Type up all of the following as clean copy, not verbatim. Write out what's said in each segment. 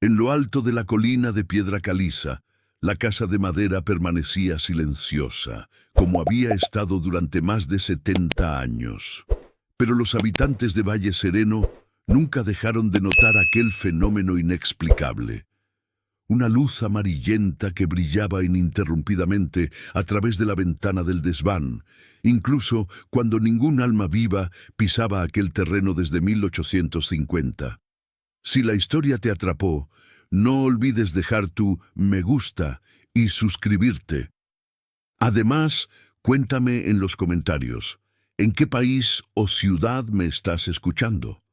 En lo alto de la colina de piedra caliza, la casa de madera permanecía silenciosa, como había estado durante más de 70 años. Pero los habitantes de Valle Sereno nunca dejaron de notar aquel fenómeno inexplicable. Una luz amarillenta que brillaba ininterrumpidamente a través de la ventana del desván, incluso cuando ningún alma viva pisaba aquel terreno desde 1850. Si la historia te atrapó, no olvides dejar tu me gusta y suscribirte. Además, cuéntame en los comentarios, ¿en qué país o ciudad me estás escuchando?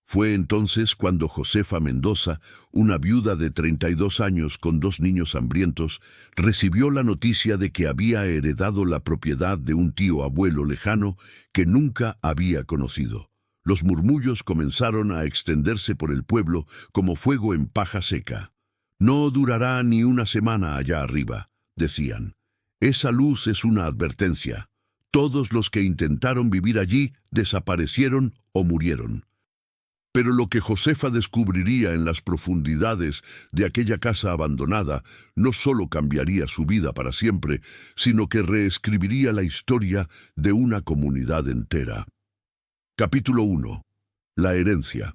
Fue entonces cuando Josefa Mendoza, una viuda de 32 años con 2 niños hambrientos, recibió la noticia de que había heredado la propiedad de un tío abuelo lejano que nunca había conocido. Los murmullos comenzaron a extenderse por el pueblo como fuego en paja seca. No durará ni una semana allá arriba, decían. Esa luz es una advertencia. Todos los que intentaron vivir allí desaparecieron o murieron. Pero lo que Josefa descubriría en las profundidades de aquella casa abandonada no solo cambiaría su vida para siempre, sino que reescribiría la historia de una comunidad entera. Capítulo 1. La herencia.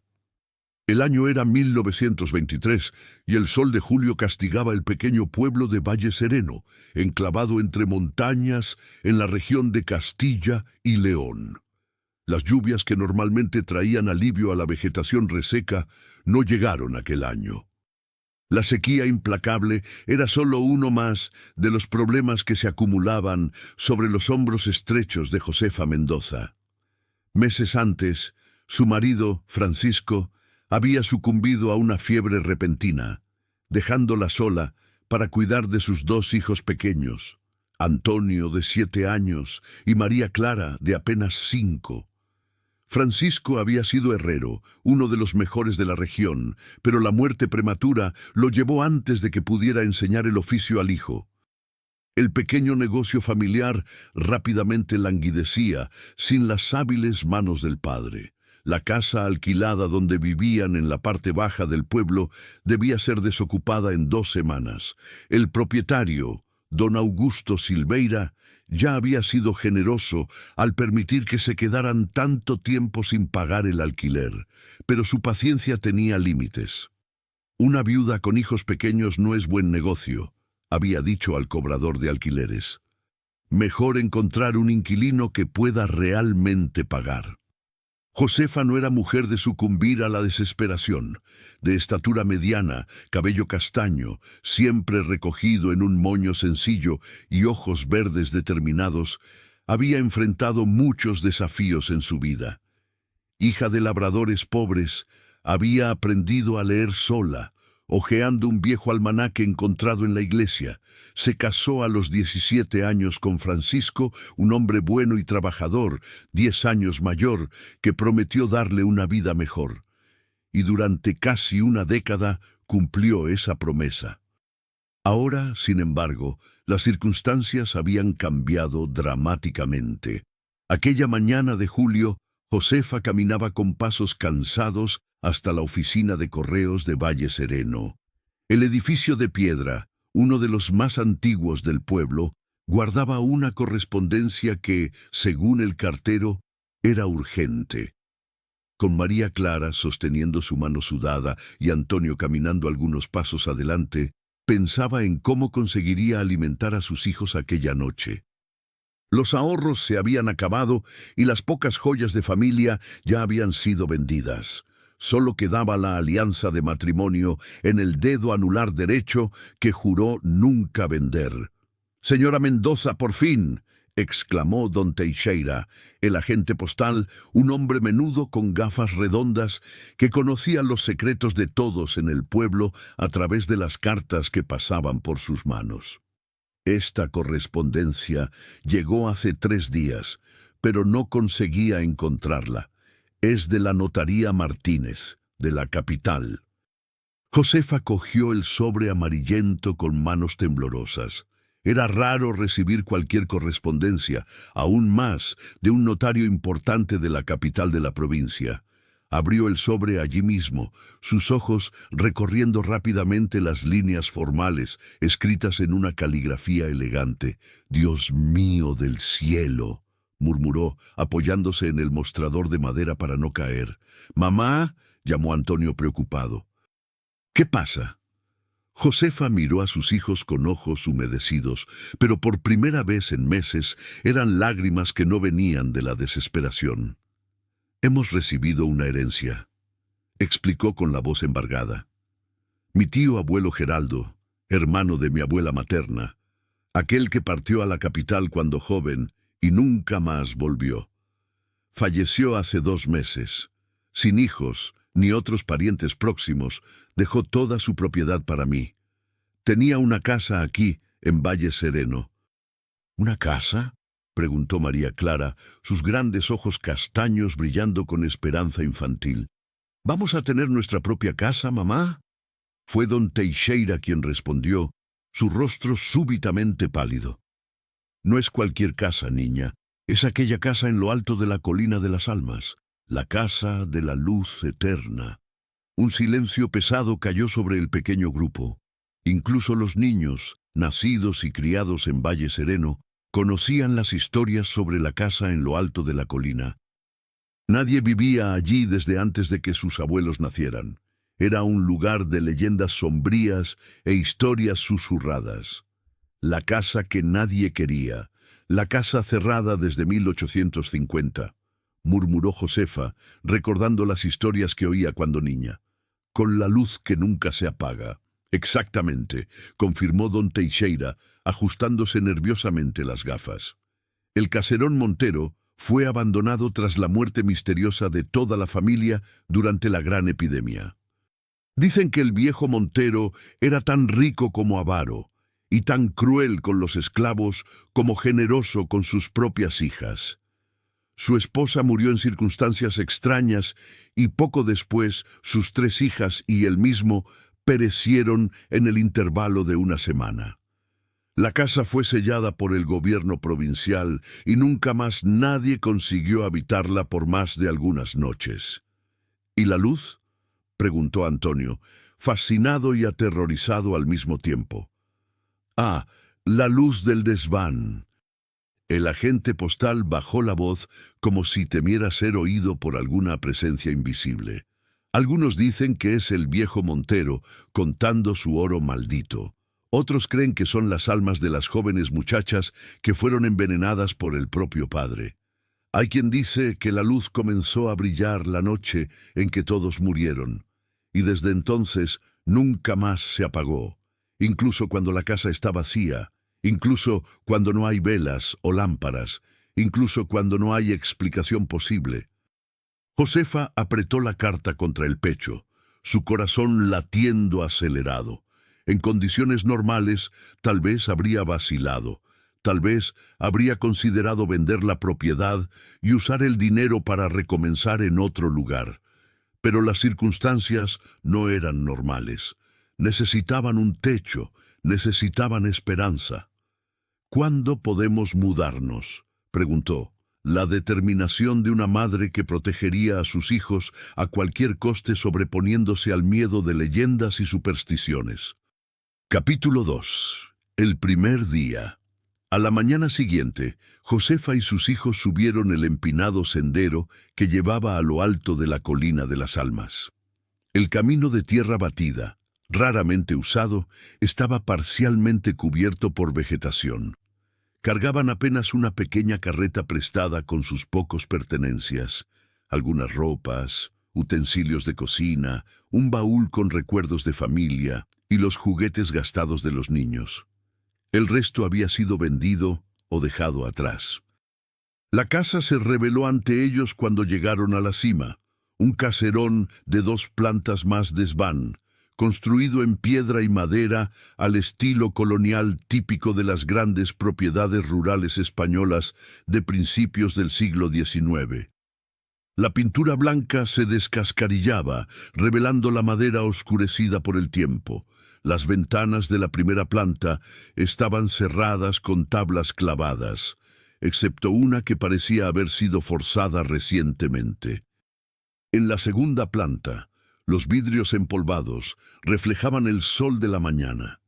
El año era 1923 y el sol de julio castigaba el pequeño pueblo de Valle Sereno, enclavado entre montañas en la región de Castilla y León. Las lluvias que normalmente traían alivio a la vegetación reseca no llegaron aquel año. La sequía implacable era solo uno más de los problemas que se acumulaban sobre los hombros estrechos de Josefa Mendoza. Meses antes, su marido, Francisco, había sucumbido a una fiebre repentina, dejándola sola para cuidar de sus 2 hijos pequeños, Antonio, de 7 años, y María Clara, de apenas 5. Francisco había sido herrero, uno de los mejores de la región, pero la muerte prematura lo llevó antes de que pudiera enseñar el oficio al hijo. El pequeño negocio familiar rápidamente languidecía sin las hábiles manos del padre. La casa alquilada donde vivían en la parte baja del pueblo debía ser desocupada en 2 semanas. El propietario, don Augusto Silveira, ya había sido generoso al permitir que se quedaran tanto tiempo sin pagar el alquiler, pero su paciencia tenía límites. Una viuda con hijos pequeños no es buen negocio, había dicho al cobrador de alquileres. Mejor encontrar un inquilino que pueda realmente pagar. Josefa no era mujer de sucumbir a la desesperación. De estatura mediana, cabello castaño, siempre recogido en un moño sencillo y ojos verdes determinados, había enfrentado muchos desafíos en su vida. Hija de labradores pobres, había aprendido a leer sola, hojeando un viejo almanaque encontrado en la iglesia. Se casó a los 17 años con Francisco, un hombre bueno y trabajador, 10 años mayor, que prometió darle una vida mejor. Y durante casi una década cumplió esa promesa. Ahora, sin embargo, las circunstancias habían cambiado dramáticamente. Aquella mañana de julio, Josefa caminaba con pasos cansados hasta la oficina de correos de Valle Sereno. El edificio de piedra, uno de los más antiguos del pueblo, guardaba una correspondencia que, según el cartero, era urgente. Con María Clara sosteniendo su mano sudada y Antonio caminando algunos pasos adelante, pensaba en cómo conseguiría alimentar a sus hijos aquella noche. Los ahorros se habían acabado y las pocas joyas de familia ya habían sido vendidas. Solo quedaba la alianza de matrimonio en el dedo anular derecho que juró nunca vender. «Señora Mendoza, por fin», exclamó don Teixeira, el agente postal, un hombre menudo con gafas redondas que conocía los secretos de todos en el pueblo a través de las cartas que pasaban por sus manos. Esta correspondencia llegó hace 3 días, pero no conseguía encontrarla. Es de la notaría Martínez, de la capital. Josefa cogió el sobre amarillento con manos temblorosas. Era raro recibir cualquier correspondencia, aún más de un notario importante de la capital de la provincia. Abrió el sobre allí mismo, sus ojos recorriendo rápidamente las líneas formales, escritas en una caligrafía elegante. «Dios mío del cielo», murmuró, apoyándose en el mostrador de madera para no caer. «Mamá», llamó Antonio preocupado. «¿Qué pasa?» Josefa miró a sus hijos con ojos humedecidos, pero por primera vez en meses eran lágrimas que no venían de la desesperación. «Hemos recibido una herencia», explicó con la voz embargada. «Mi tío abuelo Geraldo, hermano de mi abuela materna, aquel que partió a la capital cuando joven y nunca más volvió, falleció hace 2 meses. Sin hijos ni otros parientes próximos, dejó toda su propiedad para mí. Tenía una casa aquí, en Valle Sereno». «¿Una casa?», preguntó María Clara, sus grandes ojos castaños brillando con esperanza infantil. «¿Vamos a tener nuestra propia casa, mamá?». Fue don Teixeira quien respondió, su rostro súbitamente pálido. «No es cualquier casa, niña. Es aquella casa en lo alto de la colina de las almas, la casa de la luz eterna». Un silencio pesado cayó sobre el pequeño grupo. Incluso los niños, nacidos y criados en Valle Sereno, conocían las historias sobre la casa en lo alto de la colina. Nadie vivía allí desde antes de que sus abuelos nacieran. Era un lugar de leyendas sombrías e historias susurradas. La casa que nadie quería, la casa cerrada desde 1850, murmuró Josefa, recordando las historias que oía cuando niña. «Con la luz que nunca se apaga». «Exactamente», confirmó don Teixeira, ajustándose nerviosamente las gafas. El caserón Montero fue abandonado tras la muerte misteriosa de toda la familia durante la gran epidemia. Dicen que el viejo Montero era tan rico como avaro, y tan cruel con los esclavos como generoso con sus propias hijas. Su esposa murió en circunstancias extrañas y poco después sus 3 hijas y él mismo perecieron en el intervalo de una semana. La casa fue sellada por el gobierno provincial y nunca más nadie consiguió habitarla por más de algunas noches. «¿Y la luz?», preguntó Antonio, fascinado y aterrorizado al mismo tiempo. «Ah, la luz del desván». El agente postal bajó la voz como si temiera ser oído por alguna presencia invisible. «Algunos dicen que es el viejo Montero contando su oro maldito. Otros creen que son las almas de las jóvenes muchachas que fueron envenenadas por el propio padre. Hay quien dice que la luz comenzó a brillar la noche en que todos murieron, y desde entonces nunca más se apagó, incluso cuando la casa está vacía, incluso cuando no hay velas o lámparas, incluso cuando no hay explicación posible». Josefa apretó la carta contra el pecho, su corazón latiendo acelerado. En condiciones normales, tal vez habría vacilado, tal vez habría considerado vender la propiedad y usar el dinero para recomenzar en otro lugar. Pero las circunstancias no eran normales. Necesitaban un techo, necesitaban esperanza. «¿Cuándo podemos mudarnos?», preguntó. La determinación de una madre que protegería a sus hijos a cualquier coste sobreponiéndose al miedo de leyendas y supersticiones. Capítulo 2. El primer día. A la mañana siguiente, Josefa y sus hijos subieron el empinado sendero que llevaba a lo alto de la colina de las almas. El camino de tierra batida, raramente usado, estaba parcialmente cubierto por vegetación. Cargaban apenas una pequeña carreta prestada con sus pocos pertenencias, algunas ropas, utensilios de cocina, un baúl con recuerdos de familia y los juguetes gastados de los niños. El resto había sido vendido o dejado atrás. La casa se reveló ante ellos cuando llegaron a la cima, un caserón de 2 plantas más desván, construido en piedra y madera al estilo colonial típico de las grandes propiedades rurales españolas de principios del siglo XIX. La pintura blanca se descascarillaba, revelando la madera oscurecida por el tiempo. Las ventanas de la primera planta estaban cerradas con tablas clavadas, excepto una que parecía haber sido forzada recientemente. En la segunda planta, los vidrios empolvados reflejaban el sol de la mañana,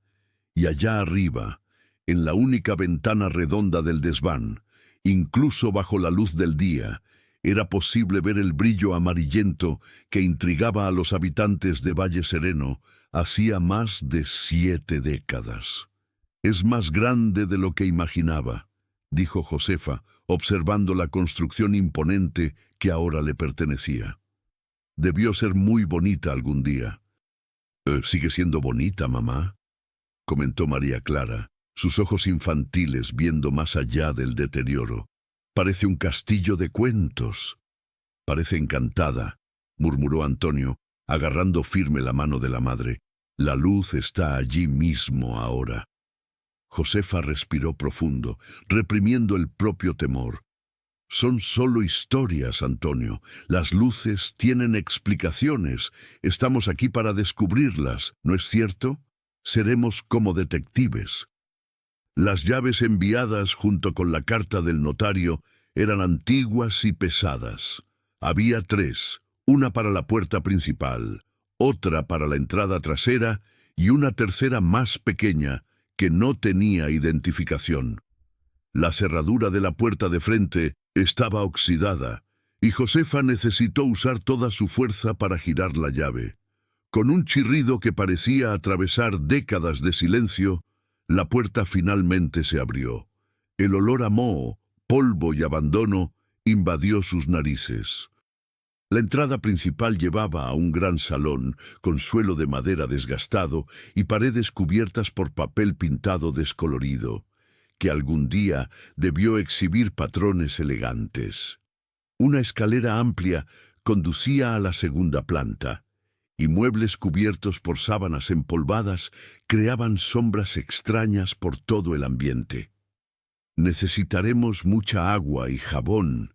y allá arriba, en la única ventana redonda del desván, incluso bajo la luz del día, era posible ver el brillo amarillento que intrigaba a los habitantes de Valle Sereno hacía más de 7 décadas. «Es más grande de lo que imaginaba», dijo Josefa, observando la construcción imponente que ahora le pertenecía. «Debió ser muy bonita algún día». «Sigue siendo bonita, mamá», comentó María Clara, sus ojos infantiles viendo más allá del deterioro. «Parece un castillo de cuentos». «Parece encantada», murmuró Antonio, agarrando firme la mano de la madre. «La luz está allí mismo ahora». Josefa respiró profundo, reprimiendo el propio temor. «Son solo historias, Antonio. Las luces tienen explicaciones. Estamos aquí para descubrirlas, ¿no es cierto? Seremos como detectives». Las llaves enviadas junto con la carta del notario eran antiguas y pesadas. Había 3, una para la puerta principal, otra para la entrada trasera y una tercera más pequeña que no tenía identificación. La cerradura de la puerta de frente estaba oxidada y Josefa necesitó usar toda su fuerza para girar la llave. Con un chirrido que parecía atravesar décadas de silencio, la puerta finalmente se abrió. El olor a moho, polvo y abandono invadió sus narices. La entrada principal llevaba a un gran salón con suelo de madera desgastado y paredes cubiertas por papel pintado descolorido, que algún día debió exhibir patrones elegantes. Una escalera amplia conducía a la segunda planta, y muebles cubiertos por sábanas empolvadas creaban sombras extrañas por todo el ambiente. «Necesitaremos mucha agua y jabón»,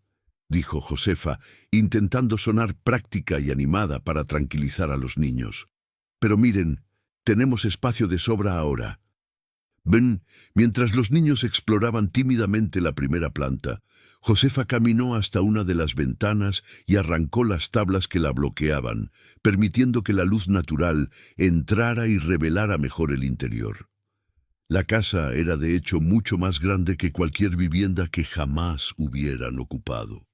dijo Josefa, intentando sonar práctica y animada para tranquilizar a los niños. «Pero miren, tenemos espacio de sobra ahora». Ven, mientras los niños exploraban tímidamente la primera planta, Josefa caminó hasta una de las ventanas y arrancó las tablas que la bloqueaban, permitiendo que la luz natural entrara y revelara mejor el interior. La casa era de hecho mucho más grande que cualquier vivienda que jamás hubieran ocupado.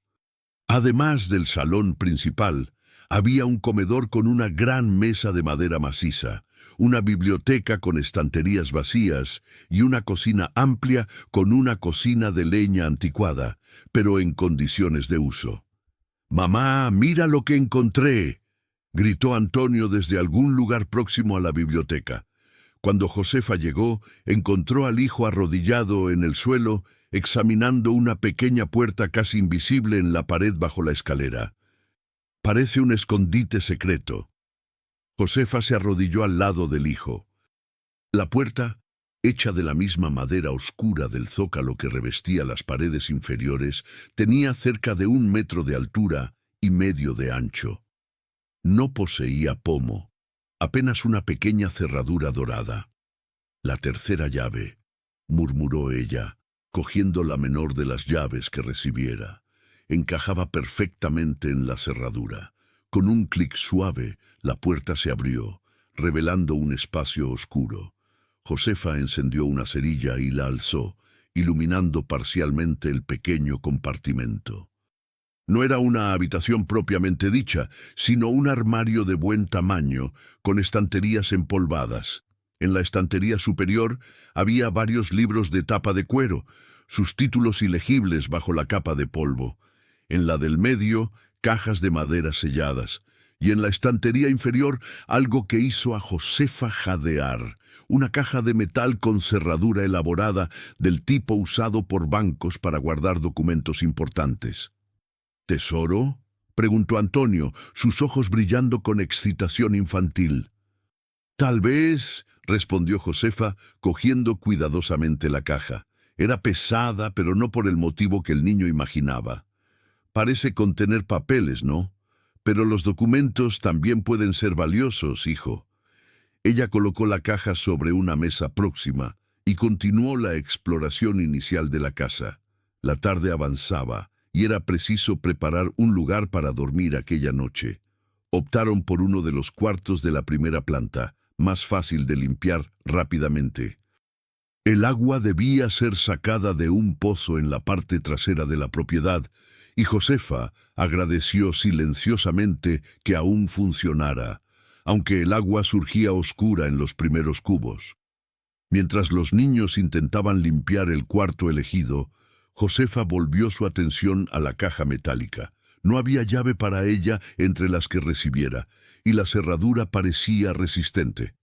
Además del salón principal, había un comedor con una gran mesa de madera maciza, una biblioteca con estanterías vacías y una cocina amplia con una cocina de leña anticuada, pero en condiciones de uso. «Mamá, mira lo que encontré», gritó Antonio desde algún lugar próximo a la biblioteca. Cuando Josefa llegó, encontró al hijo arrodillado en el suelo, examinando una pequeña puerta casi invisible en la pared bajo la escalera. «Parece un escondite secreto». Josefa se arrodilló al lado del hijo. La puerta, hecha de la misma madera oscura del zócalo que revestía las paredes inferiores, tenía cerca de 1 metro de altura y medio de ancho. No poseía pomo, apenas una pequeña cerradura dorada. «La tercera llave», murmuró ella, cogiendo la menor de las llaves que recibiera. Encajaba perfectamente en la cerradura. Con un clic suave, la puerta se abrió, revelando un espacio oscuro. Josefa encendió una cerilla y la alzó, iluminando parcialmente el pequeño compartimento. No era una habitación propiamente dicha, sino un armario de buen tamaño, con estanterías empolvadas. En la estantería superior había varios libros de tapa de cuero, sus títulos ilegibles bajo la capa de polvo. En la del medio, cajas de madera selladas, y en la estantería inferior algo que hizo a Josefa jadear, una caja de metal con cerradura elaborada del tipo usado por bancos para guardar documentos importantes. «¿Tesoro?», preguntó Antonio, sus ojos brillando con excitación infantil. «Tal vez», respondió Josefa, cogiendo cuidadosamente la caja. Era pesada, pero no por el motivo que el niño imaginaba. «Parece contener papeles, ¿no? Pero los documentos también pueden ser valiosos, hijo». Ella colocó la caja sobre una mesa próxima y continuó la exploración inicial de la casa. La tarde avanzaba y era preciso preparar un lugar para dormir aquella noche. Optaron por uno de los cuartos de la primera planta, más fácil de limpiar rápidamente. El agua debía ser sacada de un pozo en la parte trasera de la propiedad, y Josefa agradeció silenciosamente que aún funcionara, aunque el agua surgía oscura en los primeros cubos. Mientras los niños intentaban limpiar el cuarto elegido, Josefa volvió su atención a la caja metálica. No había llave para ella entre las que recibiera, y la cerradura parecía resistente.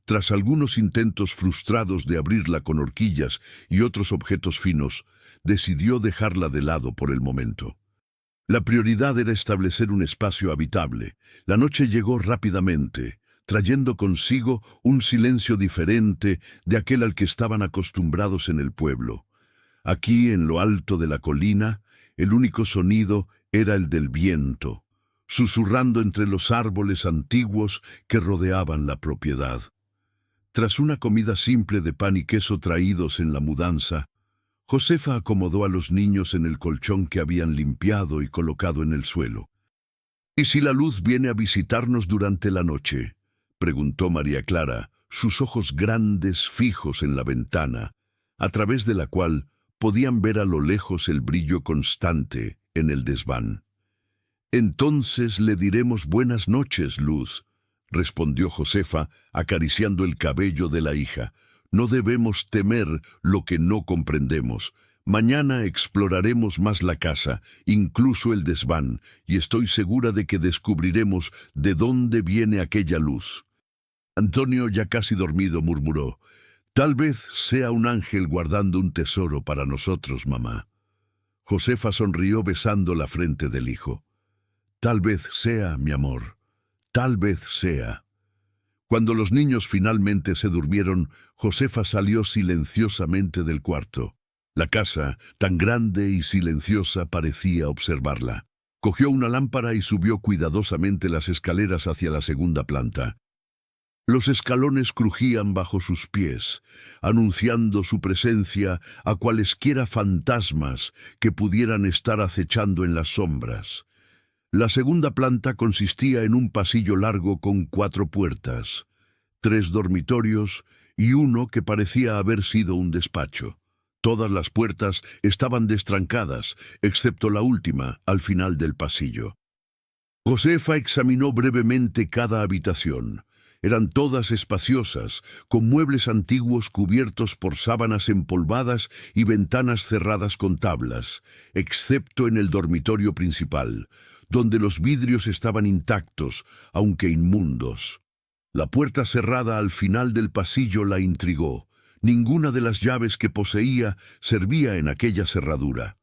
Tras algunos intentos frustrados de abrirla con horquillas y otros objetos finos, decidió dejarla de lado por el momento. La prioridad era establecer un espacio habitable. La noche llegó rápidamente, trayendo consigo un silencio diferente de aquel al que estaban acostumbrados en el pueblo. Aquí, en lo alto de la colina, el único sonido era el del viento, susurrando entre los árboles antiguos que rodeaban la propiedad. Tras una comida simple de pan y queso traídos en la mudanza, Josefa acomodó a los niños en el colchón que habían limpiado y colocado en el suelo. «¿Y si la luz viene a visitarnos durante la noche?», preguntó María Clara, sus ojos grandes fijos en la ventana, a través de la cual podían ver a lo lejos el brillo constante en el desván. «Entonces le diremos buenas noches, Luz», respondió Josefa, acariciando el cabello de la hija. «No debemos temer lo que no comprendemos. Mañana exploraremos más la casa, incluso el desván, y estoy segura de que descubriremos de dónde viene aquella luz». Antonio, ya casi dormido, murmuró: «Tal vez sea un ángel guardando un tesoro para nosotros, mamá». Josefa sonrió besando la frente del hijo. «Tal vez sea, mi amor. Tal vez sea». Cuando los niños finalmente se durmieron, Josefa salió silenciosamente del cuarto. La casa, tan grande y silenciosa, parecía observarla. Cogió una lámpara y subió cuidadosamente las escaleras hacia la segunda planta. Los escalones crujían bajo sus pies, anunciando su presencia a cualesquiera fantasmas que pudieran estar acechando en las sombras. La segunda planta consistía en un pasillo largo con 4 puertas, 3 dormitorios y uno que parecía haber sido un despacho. Todas las puertas estaban destrancadas, excepto la última, al final del pasillo. Josefa examinó brevemente cada habitación. Eran todas espaciosas, con muebles antiguos cubiertos por sábanas empolvadas y ventanas cerradas con tablas, excepto en el dormitorio principal, donde los vidrios estaban intactos, aunque inmundos. La puerta cerrada al final del pasillo la intrigó. Ninguna de las llaves que poseía servía en aquella cerradura.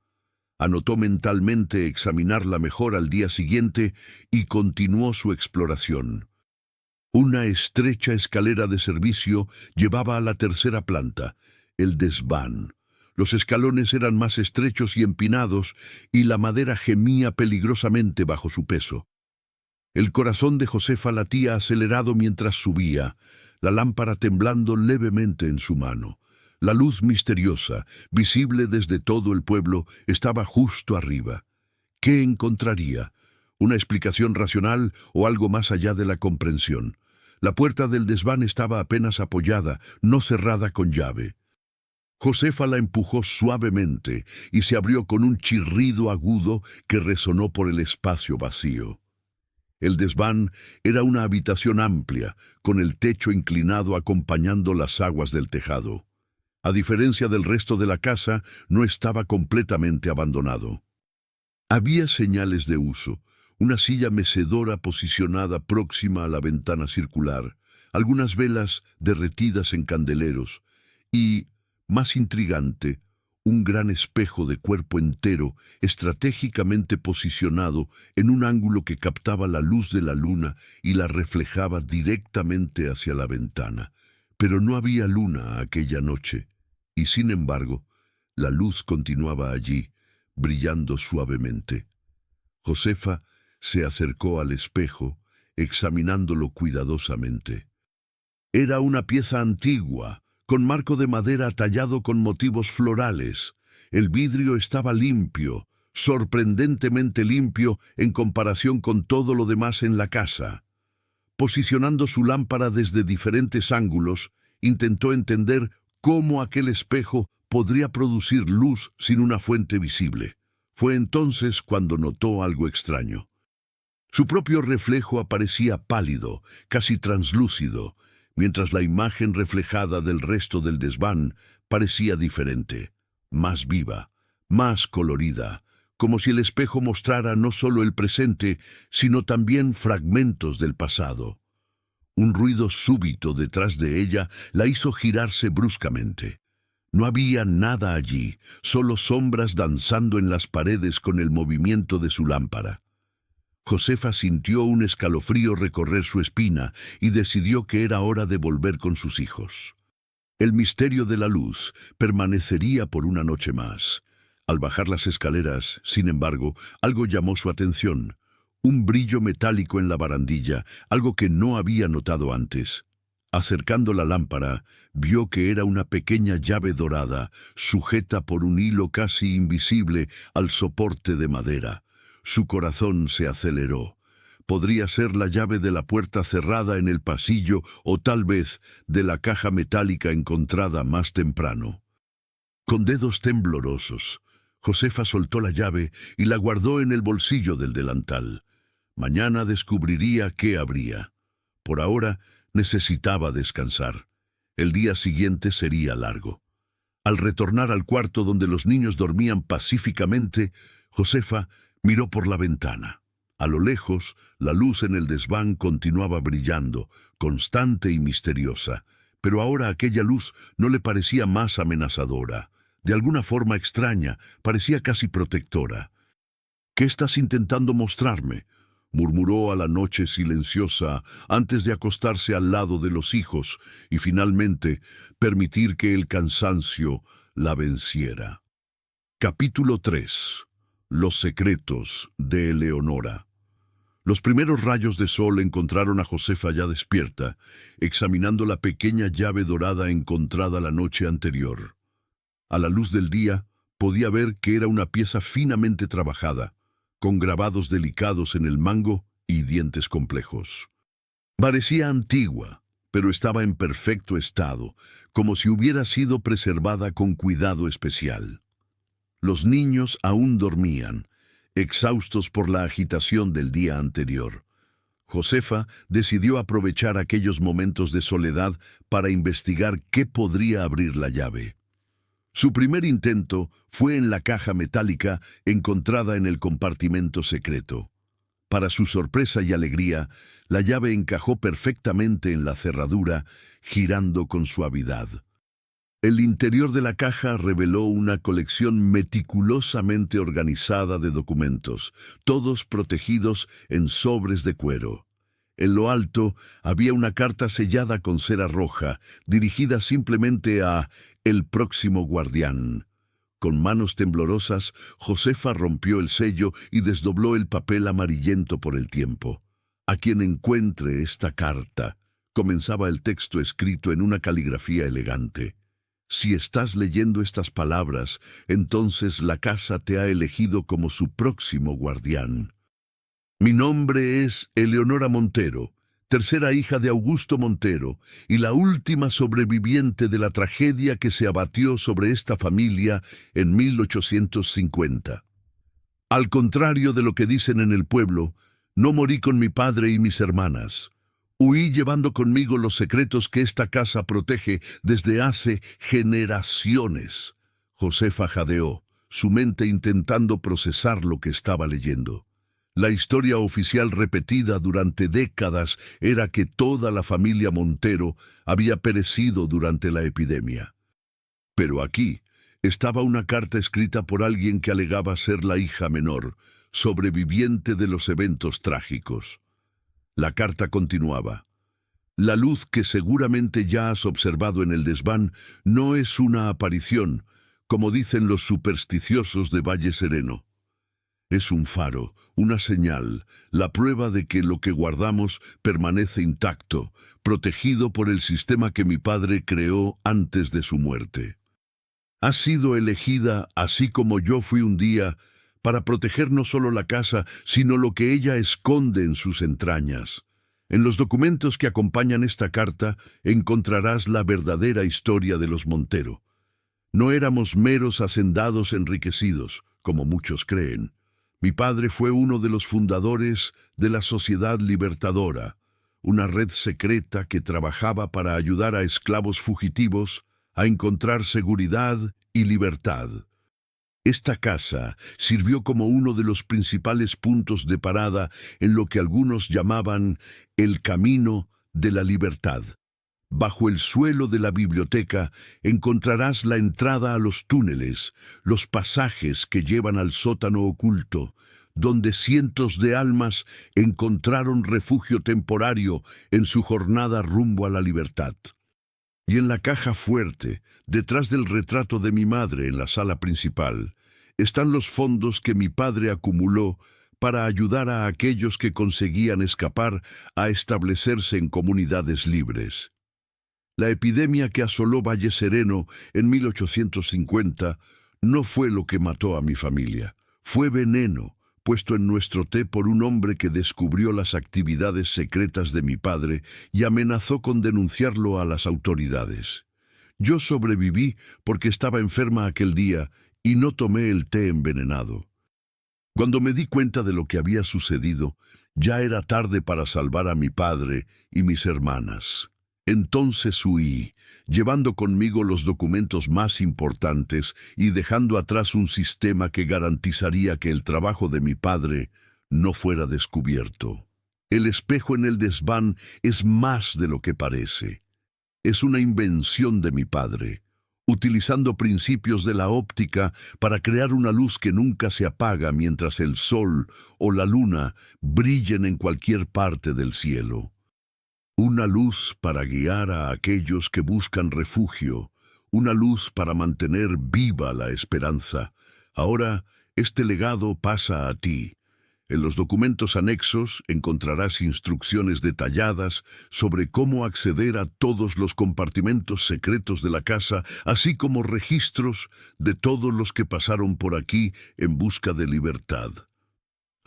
Anotó mentalmente examinarla mejor al día siguiente y continuó su exploración. Una estrecha escalera de servicio llevaba a la tercera planta, el desván. Los escalones eran más estrechos y empinados, y la madera gemía peligrosamente bajo su peso. El corazón de Josefa latía acelerado mientras subía, la lámpara temblando levemente en su mano. La luz misteriosa, visible desde todo el pueblo, estaba justo arriba. ¿Qué encontraría? ¿Una explicación racional o algo más allá de la comprensión? La puerta del desván estaba apenas apoyada, no cerrada con llave. Josefa la empujó suavemente y se abrió con un chirrido agudo que resonó por el espacio vacío. El desván era una habitación amplia, con el techo inclinado acompañando las aguas del tejado. A diferencia del resto de la casa, no estaba completamente abandonado. Había señales de uso, una silla mecedora posicionada próxima a la ventana circular, algunas velas derretidas en candeleros y, más intrigante, un gran espejo de cuerpo entero estratégicamente posicionado en un ángulo que captaba la luz de la luna y la reflejaba directamente hacia la ventana. Pero no había luna aquella noche, y sin embargo, la luz continuaba allí, brillando suavemente. Josefa se acercó al espejo, examinándolo cuidadosamente. Era una pieza antigua, con marco de madera tallado con motivos florales. El vidrio estaba limpio, sorprendentemente limpio en comparación con todo lo demás en la casa. Posicionando su lámpara desde diferentes ángulos, intentó entender cómo aquel espejo podría producir luz sin una fuente visible. Fue entonces cuando notó algo extraño. Su propio reflejo aparecía pálido, casi translúcido, mientras la imagen reflejada del resto del desván parecía diferente, más viva, más colorida, como si el espejo mostrara no solo el presente, sino también fragmentos del pasado. Un ruido súbito detrás de ella la hizo girarse bruscamente. No había nada allí, solo sombras danzando en las paredes con el movimiento de su lámpara. Josefa sintió un escalofrío recorrer su espina y decidió que era hora de volver con sus hijos. El misterio de la luz permanecería por una noche más. Al bajar las escaleras, sin embargo, algo llamó su atención. Un brillo metálico en la barandilla, algo que no había notado antes. Acercando la lámpara, vio que era una pequeña llave dorada, sujeta por un hilo casi invisible al soporte de madera. Su corazón se aceleró. Podría ser la llave de la puerta cerrada en el pasillo o tal vez de la caja metálica encontrada más temprano. Con dedos temblorosos, Josefa soltó la llave y la guardó en el bolsillo del delantal. Mañana descubriría qué habría. Por ahora necesitaba descansar. El día siguiente sería largo. Al retornar al cuarto donde los niños dormían pacíficamente, Josefa miró por la ventana. A lo lejos, la luz en el desván continuaba brillando, constante y misteriosa, pero ahora aquella luz no le parecía más amenazadora. De alguna forma extraña, parecía casi protectora. «¿Qué estás intentando mostrarme?», murmuró a la noche silenciosa antes de acostarse al lado de los hijos y finalmente permitir que el cansancio la venciera. Capítulo 3. Los secretos de Eleonora. Los primeros rayos de sol encontraron a Josefa ya despierta, examinando la pequeña llave dorada encontrada la noche anterior. A la luz del día, podía ver que era una pieza finamente trabajada, con grabados delicados en el mango y dientes complejos. Parecía antigua, pero estaba en perfecto estado, como si hubiera sido preservada con cuidado especial. Los niños aún dormían, exhaustos por la agitación del día anterior. Josefa decidió aprovechar aquellos momentos de soledad para investigar qué podría abrir la llave. Su primer intento fue en la caja metálica encontrada en el compartimento secreto. Para su sorpresa y alegría, la llave encajó perfectamente en la cerradura, girando con suavidad. El interior de la caja reveló una colección meticulosamente organizada de documentos, todos protegidos en sobres de cuero. En lo alto había una carta sellada con cera roja, dirigida simplemente a «El próximo guardián». Con manos temblorosas, Josefa rompió el sello y desdobló el papel amarillento por el tiempo. «A quien encuentre esta carta», comenzaba el texto escrito en una caligrafía elegante. «Si estás leyendo estas palabras, entonces la casa te ha elegido como su próximo guardián. Mi nombre es Eleonora Montero, tercera hija de Augusto Montero y la última sobreviviente de la tragedia que se abatió sobre esta familia en 1850. Al contrario de lo que dicen en el pueblo, no morí con mi padre y mis hermanas. Huí llevando conmigo los secretos que esta casa protege desde hace generaciones». Josefa jadeó, su mente intentando procesar lo que estaba leyendo. La historia oficial repetida durante décadas era que toda la familia Montero había perecido durante la epidemia. Pero aquí estaba una carta escrita por alguien que alegaba ser la hija menor, sobreviviente de los eventos trágicos. La carta continuaba: «La luz que seguramente ya has observado en el desván no es una aparición, como dicen los supersticiosos de Valle Sereno. Es un faro, una señal, la prueba de que lo que guardamos permanece intacto, protegido por el sistema que mi padre creó antes de su muerte. Has sido elegida, así como yo fui un día, para proteger no solo la casa, sino lo que ella esconde en sus entrañas. En los documentos que acompañan esta carta encontrarás la verdadera historia de los Montero. No éramos meros hacendados enriquecidos, como muchos creen. Mi padre fue uno de los fundadores de la Sociedad Libertadora, una red secreta que trabajaba para ayudar a esclavos fugitivos a encontrar seguridad y libertad. Esta casa sirvió como uno de los principales puntos de parada en lo que algunos llamaban el Camino de la Libertad. Bajo el suelo de la biblioteca encontrarás la entrada a los túneles, los pasajes que llevan al sótano oculto, donde cientos de almas encontraron refugio temporario en su jornada rumbo a la libertad. Y en la caja fuerte, detrás del retrato de mi madre en la sala principal, están los fondos que mi padre acumuló para ayudar a aquellos que conseguían escapar a establecerse en comunidades libres. La epidemia que asoló Valle Sereno en 1850 no fue lo que mató a mi familia. Fue veneno, puesto en nuestro té por un hombre que descubrió las actividades secretas de mi padre y amenazó con denunciarlo a las autoridades. Yo sobreviví porque estaba enferma aquel día y no tomé el té envenenado. Cuando me di cuenta de lo que había sucedido, ya era tarde para salvar a mi padre y mis hermanas. Entonces huí, llevando conmigo los documentos más importantes y dejando atrás un sistema que garantizaría que el trabajo de mi padre no fuera descubierto. El espejo en el desván es más de lo que parece. Es una invención de mi padre, utilizando principios de la óptica para crear una luz que nunca se apaga mientras el sol o la luna brillen en cualquier parte del cielo. Una luz para guiar a aquellos que buscan refugio, una luz para mantener viva la esperanza. Ahora, este legado pasa a ti. En los documentos anexos encontrarás instrucciones detalladas sobre cómo acceder a todos los compartimentos secretos de la casa, así como registros de todos los que pasaron por aquí en busca de libertad.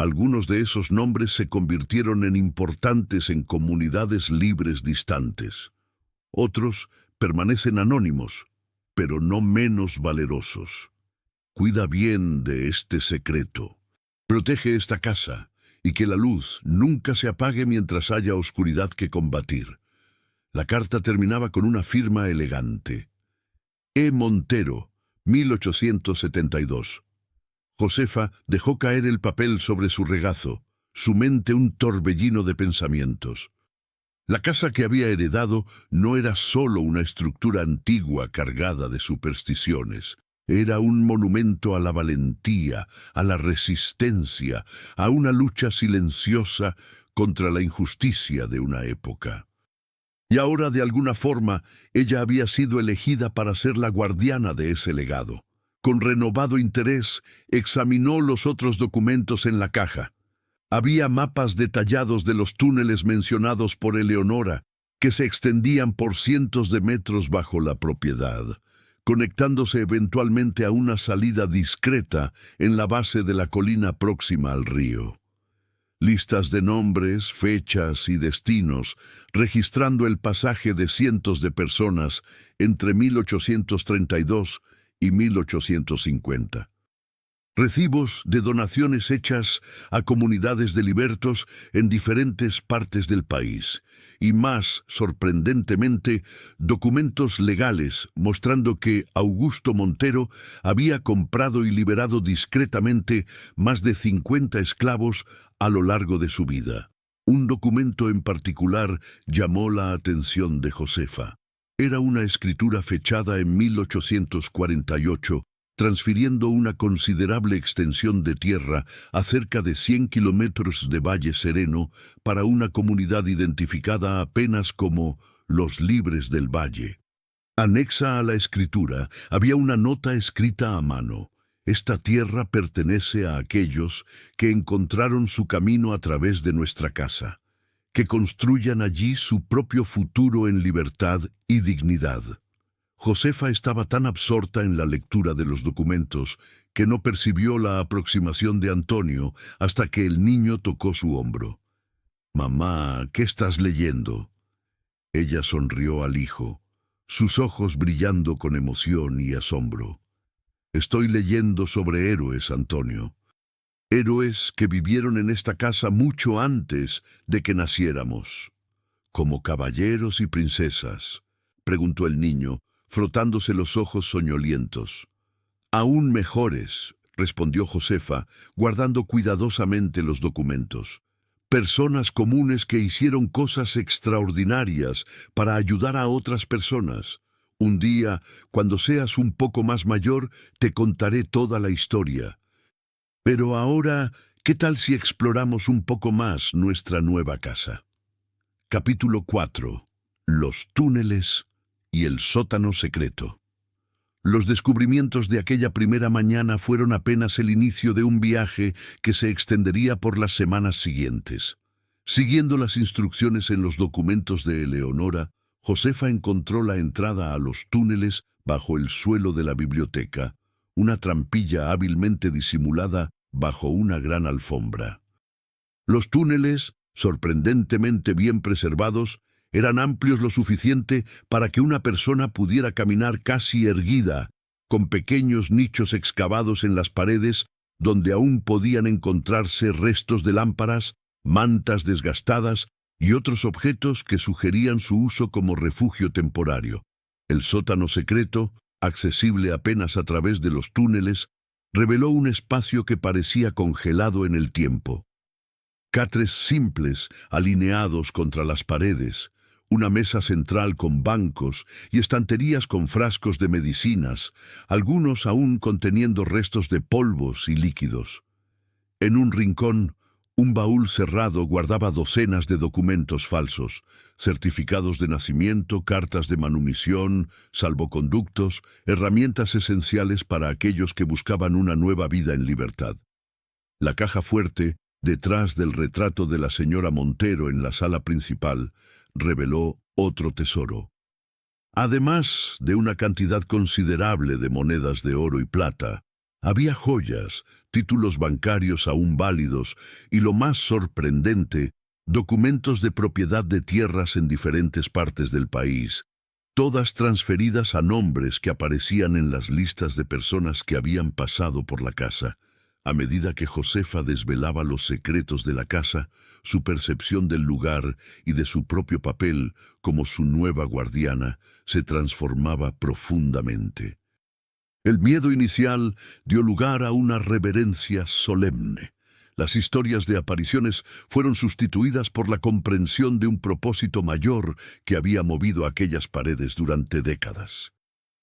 Algunos de esos nombres se convirtieron en importantes en comunidades libres distantes. Otros permanecen anónimos, pero no menos valerosos. Cuida bien de este secreto. Protege esta casa y que la luz nunca se apague mientras haya oscuridad que combatir. La carta terminaba con una firma elegante. E. Montero, 1872. Josefa dejó caer el papel sobre su regazo, su mente un torbellino de pensamientos. La casa que había heredado no era solo una estructura antigua cargada de supersticiones. Era un monumento a la valentía, a la resistencia, a una lucha silenciosa contra la injusticia de una época. Y ahora, de alguna forma, ella había sido elegida para ser la guardiana de ese legado. Con renovado interés, examinó los otros documentos en la caja. Había mapas detallados de los túneles mencionados por Eleonora, que se extendían por cientos de metros bajo la propiedad, conectándose eventualmente a una salida discreta en la base de la colina próxima al río. Listas de nombres, fechas y destinos, registrando el pasaje de cientos de personas entre 1832 y 1850. Recibos de donaciones hechas a comunidades de libertos en diferentes partes del país. Y más sorprendentemente, documentos legales mostrando que Augusto Montero había comprado y liberado discretamente más de 50 esclavos a lo largo de su vida. Un documento en particular llamó la atención de Josefa. Era una escritura fechada en 1848, transfiriendo una considerable extensión de tierra a cerca de 100 kilómetros de Valle Sereno para una comunidad identificada apenas como los Libres del Valle. Anexa a la escritura había una nota escrita a mano. Esta tierra pertenece a aquellos que encontraron su camino a través de nuestra casa, que construyan allí su propio futuro en libertad y dignidad. Josefa estaba tan absorta en la lectura de los documentos que no percibió la aproximación de Antonio hasta que el niño tocó su hombro. «Mamá, ¿qué estás leyendo?». Ella sonrió al hijo, sus ojos brillando con emoción y asombro. «Estoy leyendo sobre héroes, Antonio. Héroes que vivieron en esta casa mucho antes de que naciéramos. ¿Como caballeros y princesas?», preguntó el niño, frotándose los ojos soñolientos. «Aún mejores», respondió Josefa, guardando cuidadosamente los documentos. «Personas comunes que hicieron cosas extraordinarias para ayudar a otras personas. Un día, cuando seas un poco más mayor, te contaré toda la historia. Pero ahora, ¿qué tal si exploramos un poco más nuestra nueva casa?». Capítulo 4. Los túneles y el sótano secreto. Los descubrimientos de aquella primera mañana fueron apenas el inicio de un viaje que se extendería por las semanas siguientes. Siguiendo las instrucciones en los documentos de Eleonora, Josefa encontró la entrada a los túneles bajo el suelo de la biblioteca, una trampilla hábilmente disimulada bajo una gran alfombra. Los túneles, sorprendentemente bien preservados, eran amplios lo suficiente para que una persona pudiera caminar casi erguida, con pequeños nichos excavados en las paredes donde aún podían encontrarse restos de lámparas, mantas desgastadas y otros objetos que sugerían su uso como refugio temporario. El sótano secreto, accesible apenas a través de los túneles, reveló un espacio que parecía congelado en el tiempo. Catres simples, alineados contra las paredes, una mesa central con bancos y estanterías con frascos de medicinas, algunos aún conteniendo restos de polvos y líquidos. En un rincón, un baúl cerrado guardaba docenas de documentos falsos, certificados de nacimiento, cartas de manumisión, salvoconductos, herramientas esenciales para aquellos que buscaban una nueva vida en libertad. La caja fuerte, detrás del retrato de la señora Montero en la sala principal, reveló otro tesoro. Además de una cantidad considerable de monedas de oro y plata, había joyas, títulos bancarios aún válidos y, lo más sorprendente, documentos de propiedad de tierras en diferentes partes del país, todas transferidas a nombres que aparecían en las listas de personas que habían pasado por la casa. A medida que Josefa desvelaba los secretos de la casa, su percepción del lugar y de su propio papel como su nueva guardiana se transformaba profundamente. El miedo inicial dio lugar a una reverencia solemne. Las historias de apariciones fueron sustituidas por la comprensión de un propósito mayor que había movido aquellas paredes durante décadas.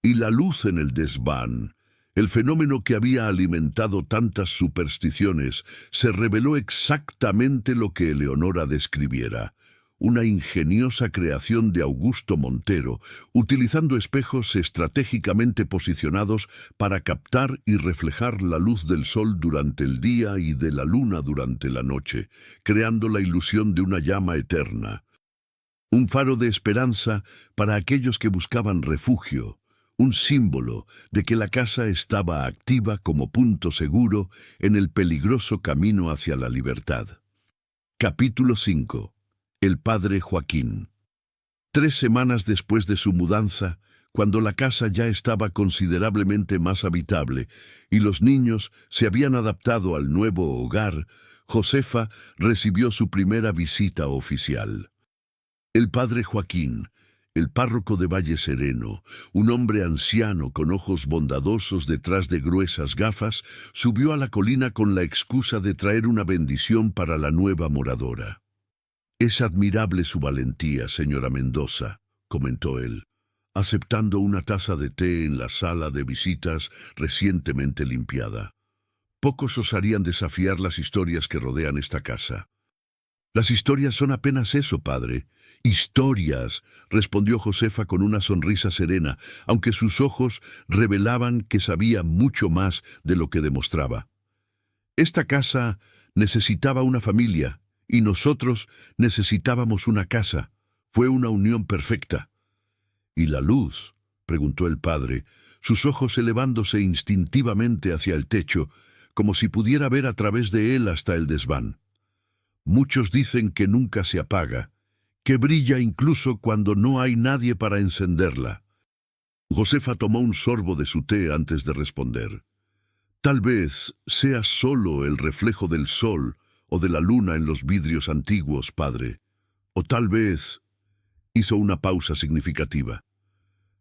Y la luz en el desván, el fenómeno que había alimentado tantas supersticiones, se reveló exactamente lo que Eleonora describiera: una ingeniosa creación de Augusto Montero, utilizando espejos estratégicamente posicionados para captar y reflejar la luz del sol durante el día y de la luna durante la noche, creando la ilusión de una llama eterna. Un faro de esperanza para aquellos que buscaban refugio, un símbolo de que la casa estaba activa como punto seguro en el peligroso camino hacia la libertad. Capítulo 5. El padre Joaquín. 3 semanas después de su mudanza, cuando la casa ya estaba considerablemente más habitable y los niños se habían adaptado al nuevo hogar, Josefa recibió su primera visita oficial. El padre Joaquín, el párroco de Valle Sereno, un hombre anciano con ojos bondadosos detrás de gruesas gafas, subió a la colina con la excusa de traer una bendición para la nueva moradora. «Es admirable su valentía, señora Mendoza», comentó él, aceptando una taza de té en la sala de visitas recientemente limpiada. «Pocos osarían desafiar las historias que rodean esta casa». «Las historias son apenas eso, padre». «Historias», respondió Josefa con una sonrisa serena, aunque sus ojos revelaban que sabía mucho más de lo que demostraba. «Esta casa necesitaba una familia, y nosotros necesitábamos una casa. Fue una unión perfecta». «Y la luz», preguntó el padre, sus ojos elevándose instintivamente hacia el techo, como si pudiera ver a través de él hasta el desván. Muchos dicen que nunca se apaga, que brilla incluso cuando no hay nadie para encenderla. Josefa tomó un sorbo de su té antes de responder. Tal vez sea solo el reflejo del sol o de la luna en los vidrios antiguos, padre. O tal vez, hizo una pausa significativa,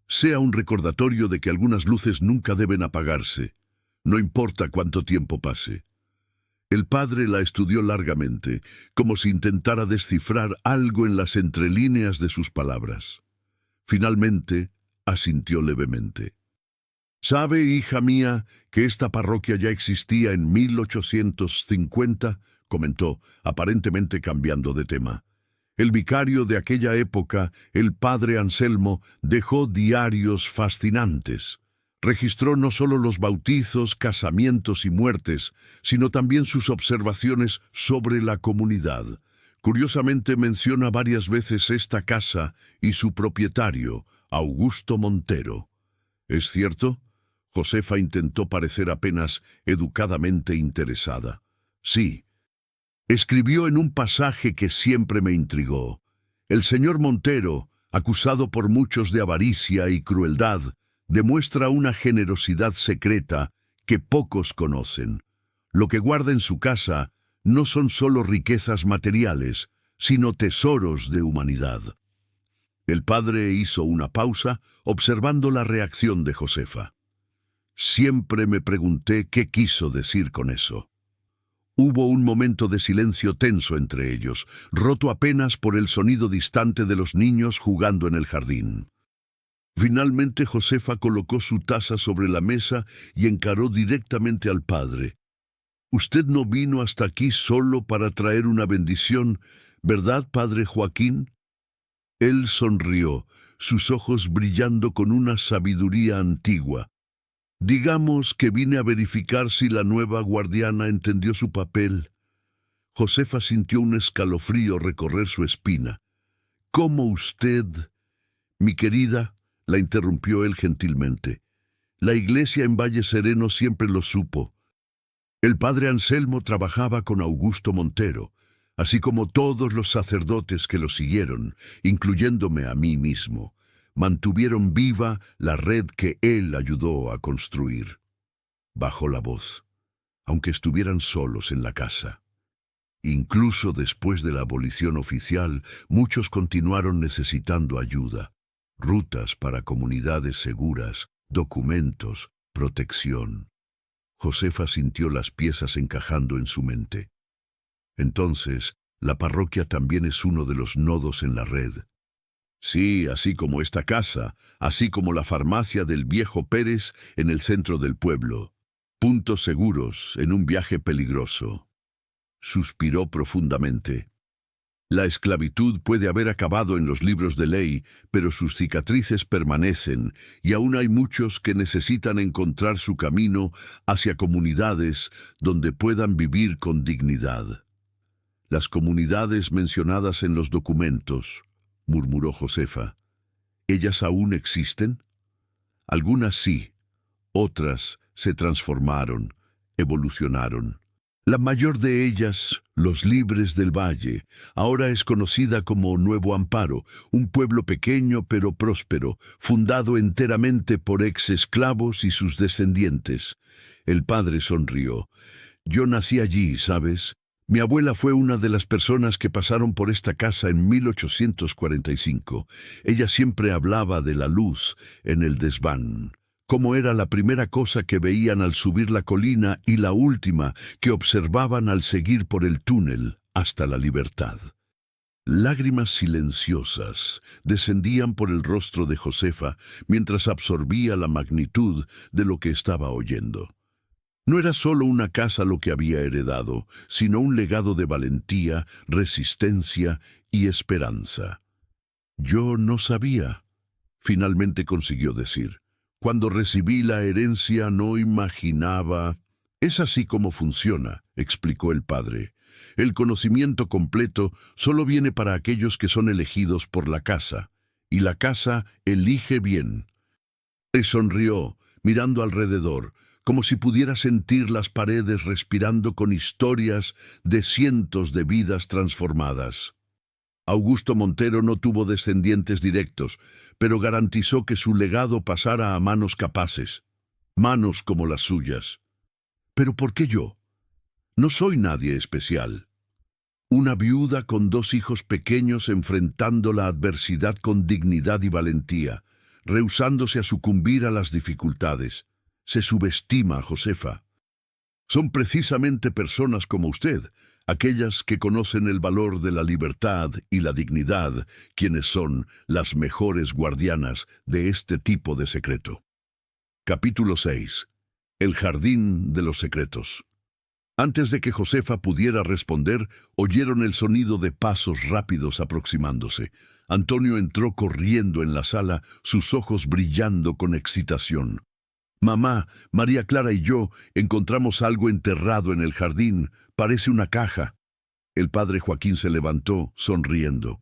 sea un recordatorio de que algunas luces nunca deben apagarse, no importa cuánto tiempo pase. El padre la estudió largamente, como si intentara descifrar algo en las entrelíneas de sus palabras. Finalmente, asintió levemente. ¿Sabe, hija mía, que esta parroquia ya existía en 1850? Comentó, aparentemente cambiando de tema. El vicario de aquella época, el padre Anselmo, dejó diarios fascinantes. Registró no solo los bautizos, casamientos y muertes, sino también sus observaciones sobre la comunidad. Curiosamente menciona varias veces esta casa y su propietario, Augusto Montero. ¿Es cierto? Josefa intentó parecer apenas educadamente interesada. Sí. Escribió en un pasaje que siempre me intrigó. El señor Montero, acusado por muchos de avaricia y crueldad, demuestra una generosidad secreta que pocos conocen. Lo que guarda en su casa no son solo riquezas materiales, sino tesoros de humanidad. El padre hizo una pausa, observando la reacción de Josefa. Siempre me pregunté qué quiso decir con eso. Hubo un momento de silencio tenso entre ellos, roto apenas por el sonido distante de los niños jugando en el jardín. Finalmente Josefa colocó su taza sobre la mesa y encaró directamente al padre. «Usted no vino hasta aquí solo para traer una bendición, ¿verdad, padre Joaquín?» Él sonrió, sus ojos brillando con una sabiduría antigua. «Digamos que vine a verificar si la nueva guardiana entendió su papel». Josefa sintió un escalofrío recorrer su espina. «¿Cómo usted...» «Mi querida», la interrumpió él gentilmente. «La iglesia en Valle Sereno siempre lo supo. El padre Anselmo trabajaba con Augusto Montero, así como todos los sacerdotes que lo siguieron, incluyéndome a mí mismo. Mantuvieron viva la red que él ayudó a construir». Bajó la voz, aunque estuvieran solos en la casa. Incluso después de la abolición oficial, muchos continuaron necesitando ayuda. Rutas para comunidades seguras, documentos, protección. Josefa sintió las piezas encajando en su mente. Entonces, la parroquia también es uno de los nodos en la red. Sí, así como esta casa, así como la farmacia del viejo Pérez en el centro del pueblo. Puntos seguros en un viaje peligroso. Suspiró profundamente. La esclavitud puede haber acabado en los libros de ley, pero sus cicatrices permanecen, y aún hay muchos que necesitan encontrar su camino hacia comunidades donde puedan vivir con dignidad. Las comunidades mencionadas en los documentos, murmuró Josefa, ¿ellas aún existen? Algunas sí, otras se transformaron, evolucionaron. La mayor de ellas, los Libres del Valle, ahora es conocida como Nuevo Amparo, un pueblo pequeño pero próspero, fundado enteramente por ex-esclavos y sus descendientes. El padre sonrió. Yo nací allí, ¿sabes? Mi abuela fue una de las personas que pasaron por esta casa en 1845. Ella siempre hablaba de la luz en el desván, como era la primera cosa que veían al subir la colina y la última que observaban al seguir por el túnel hasta la libertad. Lágrimas silenciosas descendían por el rostro de Josefa mientras absorbía la magnitud de lo que estaba oyendo. No era solo una casa lo que había heredado, sino un legado de valentía, resistencia y esperanza. «Yo no sabía», finalmente consiguió decir. «Cuando recibí la herencia no imaginaba...» «Es así como funciona», explicó el padre. «El conocimiento completo solo viene para aquellos que son elegidos por la casa, y la casa elige bien. Y sonrió, mirando alrededor, como si pudiera sentir las paredes respirando con historias de cientos de vidas transformadas. Augusto Montero no tuvo descendientes directos, pero garantizó que su legado pasara a manos capaces, manos como las suyas. ¿Pero por qué yo? No soy nadie especial. Una viuda con 2 hijos pequeños enfrentando la adversidad con dignidad y valentía, rehusándose a sucumbir a las dificultades. Se subestima a Josefa. Son precisamente personas como usted, aquellas que conocen el valor de la libertad y la dignidad, quienes son las mejores guardianas de este tipo de secreto. Capítulo 6. El jardín de los secretos. Antes de que Josefa pudiera responder, oyeron el sonido de pasos rápidos aproximándose. Antonio entró corriendo en la sala, sus ojos brillando con excitación. «Mamá, María Clara y yo encontramos algo enterrado en el jardín. Parece una caja». El padre Joaquín se levantó, sonriendo.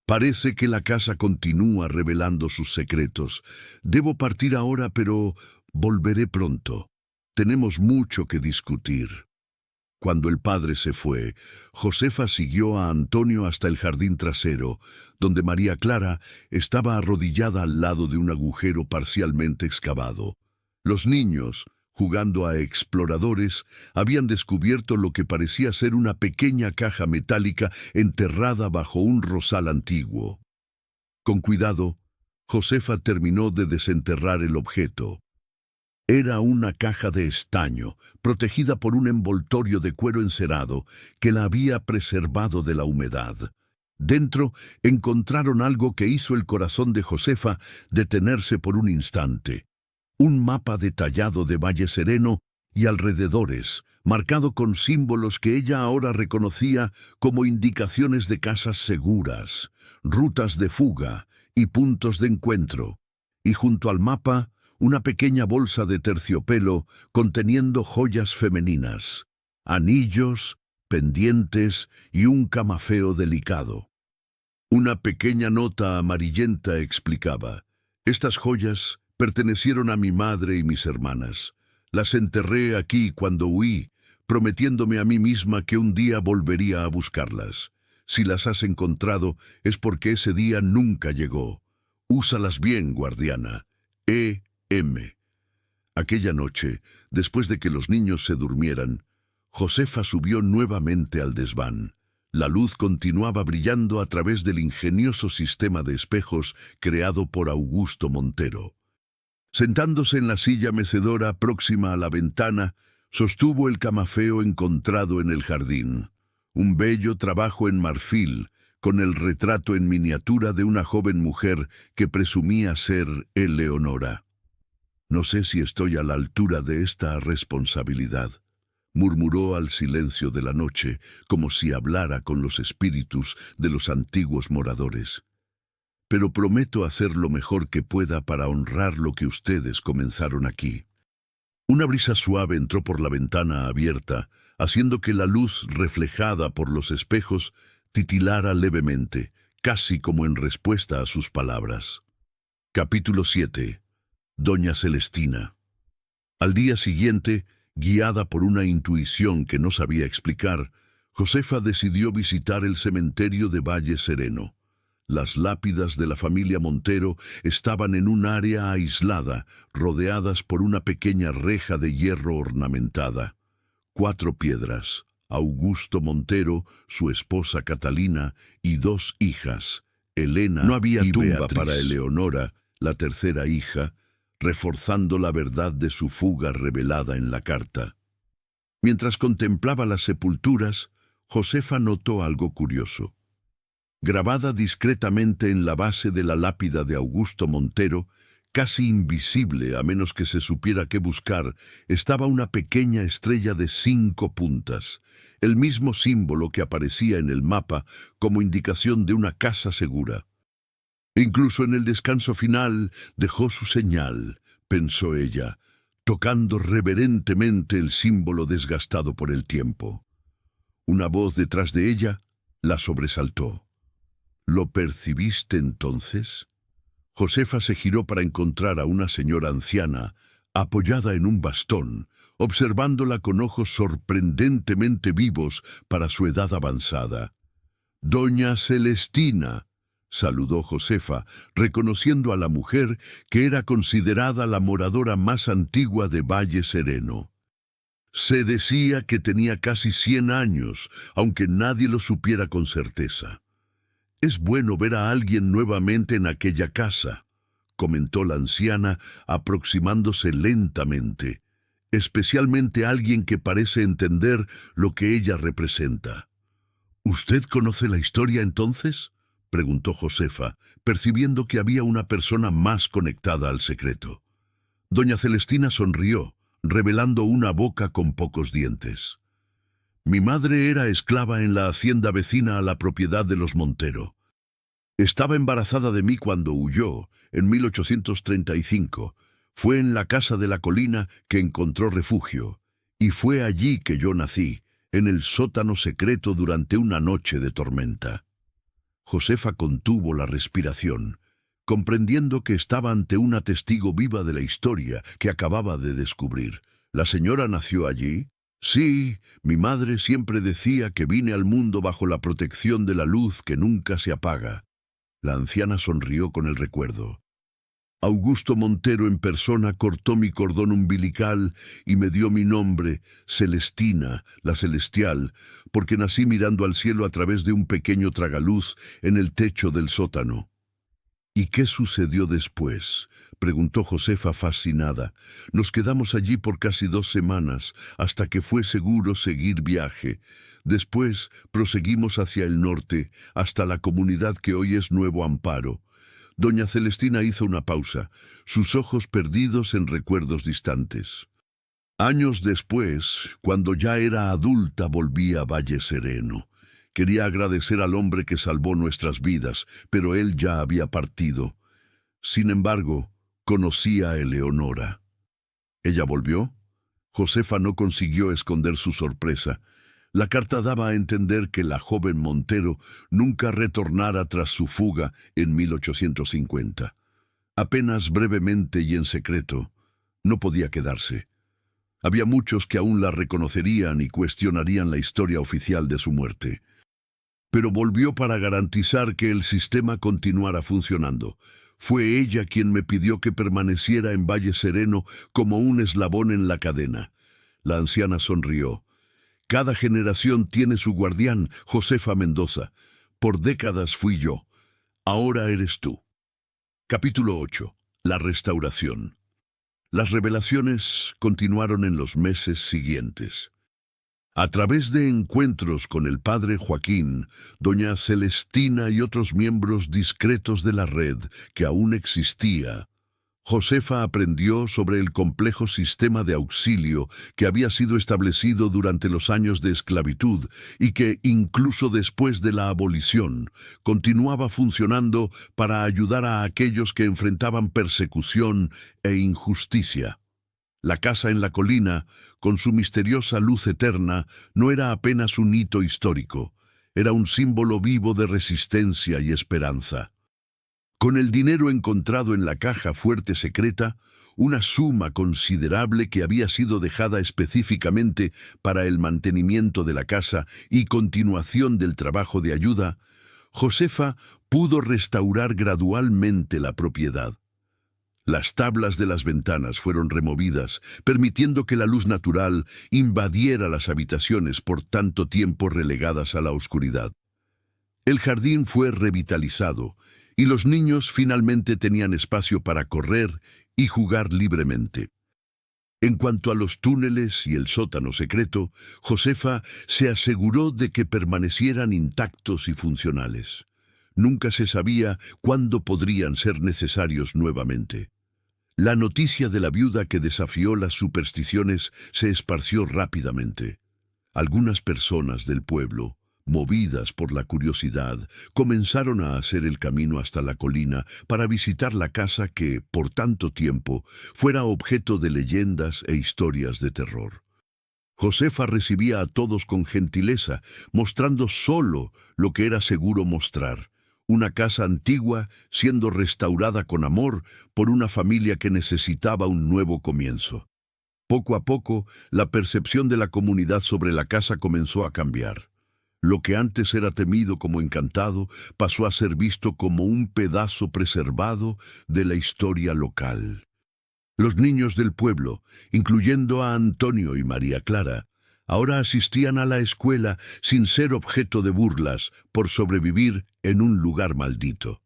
«Parece que la casa continúa revelando sus secretos. Debo partir ahora, pero volveré pronto. Tenemos mucho que discutir». Cuando el padre se fue, Josefa siguió a Antonio hasta el jardín trasero, donde María Clara estaba arrodillada al lado de un agujero parcialmente excavado. Los niños, jugando a exploradores, habían descubierto lo que parecía ser una pequeña caja metálica enterrada bajo un rosal antiguo. Con cuidado, Josefa terminó de desenterrar el objeto. Era una caja de estaño, protegida por un envoltorio de cuero encerado que la había preservado de la humedad. Dentro encontraron algo que hizo el corazón de Josefa detenerse por un instante. Un mapa detallado de Valle Sereno y alrededores, marcado con símbolos que ella ahora reconocía como indicaciones de casas seguras, rutas de fuga y puntos de encuentro. Y junto al mapa, una pequeña bolsa de terciopelo conteniendo joyas femeninas, anillos, pendientes y un camafeo delicado. Una pequeña nota amarillenta explicaba: «Estas joyas pertenecieron a mi madre y mis hermanas. Las enterré aquí cuando huí, prometiéndome a mí misma que un día volvería a buscarlas. Si las has encontrado, es porque ese día nunca llegó. Úsalas bien, guardiana. E.M». Aquella noche, después de que los niños se durmieran, Josefa subió nuevamente al desván. La luz continuaba brillando a través del ingenioso sistema de espejos creado por Augusto Montero. Sentándose en la silla mecedora próxima a la ventana, sostuvo el camafeo encontrado en el jardín. Un bello trabajo en marfil, con el retrato en miniatura de una joven mujer que presumía ser Eleonora. «No sé si estoy a la altura de esta responsabilidad», murmuró al silencio de la noche, como si hablara con los espíritus de los antiguos moradores. «Pero prometo hacer lo mejor que pueda para honrar lo que ustedes comenzaron aquí». Una brisa suave entró por la ventana abierta, haciendo que la luz reflejada por los espejos titilara levemente, casi como en respuesta a sus palabras. Capítulo 7. Doña Celestina. Al día siguiente, guiada por una intuición que no sabía explicar, Josefa decidió visitar el cementerio de Valle Sereno. Las lápidas de la familia Montero estaban en un área aislada, rodeadas por una pequeña reja de hierro ornamentada. 4 piedras: Augusto Montero, su esposa Catalina y 2 hijas, Elena No había y tumba Beatriz. para Eleonora, la tercera hija, reforzando la verdad de su fuga revelada en la carta. Mientras contemplaba las sepulturas, Josefa notó algo curioso. Grabada discretamente en la base de la lápida de Augusto Montero, casi invisible a menos que se supiera qué buscar, estaba una pequeña estrella de 5 puntas, el mismo símbolo que aparecía en el mapa como indicación de una casa segura. Incluso en el descanso final dejó su señal, pensó ella, tocando reverentemente el símbolo desgastado por el tiempo. Una voz detrás de ella la sobresaltó. «¿Lo percibiste entonces?». Josefa se giró para encontrar a una señora anciana, apoyada en un bastón, observándola con ojos sorprendentemente vivos para su edad avanzada. «Doña Celestina», saludó Josefa, reconociendo a la mujer que era considerada la moradora más antigua de Valle Sereno. Se decía que tenía casi 100 años, aunque nadie lo supiera con certeza. «Es bueno ver a alguien nuevamente en aquella casa», comentó la anciana, aproximándose lentamente, «especialmente alguien que parece entender lo que ella representa». «¿Usted conoce la historia entonces?», preguntó Josefa, percibiendo que había una persona más conectada al secreto. Doña Celestina sonrió, revelando una boca con pocos dientes. «Mi madre era esclava en la hacienda vecina a la propiedad de los Montero. Estaba embarazada de mí cuando huyó, en 1835. Fue en la casa de la colina que encontró refugio, y fue allí que yo nací, en el sótano secreto durante una noche de tormenta». Josefa contuvo la respiración, comprendiendo que estaba ante una testigo viva de la historia que acababa de descubrir. «¿La señora nació allí?». «Sí, mi madre siempre decía que vine al mundo bajo la protección de la luz que nunca se apaga». La anciana sonrió con el recuerdo. «Augusto Montero en persona cortó mi cordón umbilical y me dio mi nombre, Celestina, la celestial, porque nací mirando al cielo a través de un pequeño tragaluz en el techo del sótano». «¿Y qué sucedió después?», preguntó Josefa fascinada. «Nos quedamos allí por casi 2 semanas, hasta que fue seguro seguir viaje. Después proseguimos hacia el norte, hasta la comunidad que hoy es Nuevo Amparo». Doña Celestina hizo una pausa, sus ojos perdidos en recuerdos distantes. «Años después, cuando ya era adulta, volví a Valle Sereno. Quería agradecer al hombre que salvó nuestras vidas, pero él ya había partido. Sin embargo, conocí a Eleonora». «¿Ella volvió?». Josefa no consiguió esconder su sorpresa. La carta daba a entender que la joven Montero nunca retornara tras su fuga en 1850. Apenas brevemente y en secreto, no podía quedarse. Había muchos que aún la reconocerían y cuestionarían la historia oficial de su muerte. Pero volvió para garantizar que el sistema continuara funcionando. Fue ella quien me pidió que permaneciera en Valle Sereno como un eslabón en la cadena. La anciana sonrió. «Cada generación tiene su guardián, Josefa Mendoza. Por décadas fui yo. Ahora eres tú». Capítulo 8. La restauración. Las revelaciones continuaron en los meses siguientes. A través de encuentros con el padre Joaquín, doña Celestina y otros miembros discretos de la red que aún existía, Josefa aprendió sobre el complejo sistema de auxilio que había sido establecido durante los años de esclavitud y que, incluso después de la abolición, continuaba funcionando para ayudar a aquellos que enfrentaban persecución e injusticia. La casa en la colina, con su misteriosa luz eterna, no era apenas un hito histórico, era un símbolo vivo de resistencia y esperanza. Con el dinero encontrado en la caja fuerte secreta, una suma considerable que había sido dejada específicamente para el mantenimiento de la casa y continuación del trabajo de ayuda, Josefa pudo restaurar gradualmente la propiedad. Las tablas de las ventanas fueron removidas, permitiendo que la luz natural invadiera las habitaciones por tanto tiempo relegadas a la oscuridad. El jardín fue revitalizado, y los niños finalmente tenían espacio para correr y jugar libremente. En cuanto a los túneles y el sótano secreto, Josefa se aseguró de que permanecieran intactos y funcionales. Nunca se sabía cuándo podrían ser necesarios nuevamente. La noticia de la viuda que desafió las supersticiones se esparció rápidamente. Algunas personas del pueblo, movidas por la curiosidad, comenzaron a hacer el camino hasta la colina para visitar la casa que, por tanto tiempo, fuera objeto de leyendas e historias de terror. Josefa recibía a todos con gentileza, mostrando solo lo que era seguro mostrar: una casa antigua siendo restaurada con amor por una familia que necesitaba un nuevo comienzo. Poco a poco, la percepción de la comunidad sobre la casa comenzó a cambiar. Lo que antes era temido como encantado pasó a ser visto como un pedazo preservado de la historia local. Los niños del pueblo, incluyendo a Antonio y María Clara, ahora asistían a la escuela sin ser objeto de burlas por sobrevivir en un lugar maldito.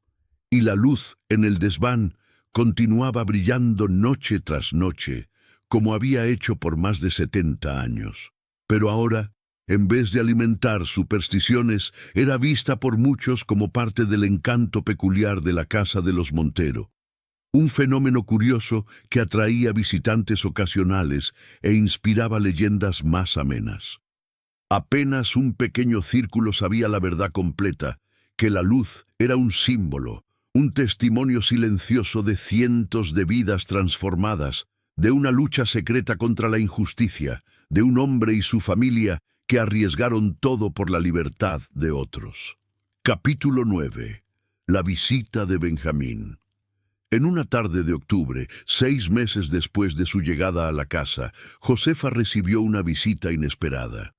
Y la luz en el desván continuaba brillando noche tras noche, como había hecho por más de 70 años. Pero ahora, en vez de alimentar supersticiones, era vista por muchos como parte del encanto peculiar de la casa de los Montero. Un fenómeno curioso que atraía visitantes ocasionales e inspiraba leyendas más amenas. Apenas un pequeño círculo sabía la verdad completa, que la luz era un símbolo, un testimonio silencioso de cientos de vidas transformadas, de una lucha secreta contra la injusticia, de un hombre y su familia que arriesgaron todo por la libertad de otros. Capítulo 9. La visita de Benjamín. En una tarde de octubre, 6 meses después de su llegada a la casa, Josefa recibió una visita inesperada.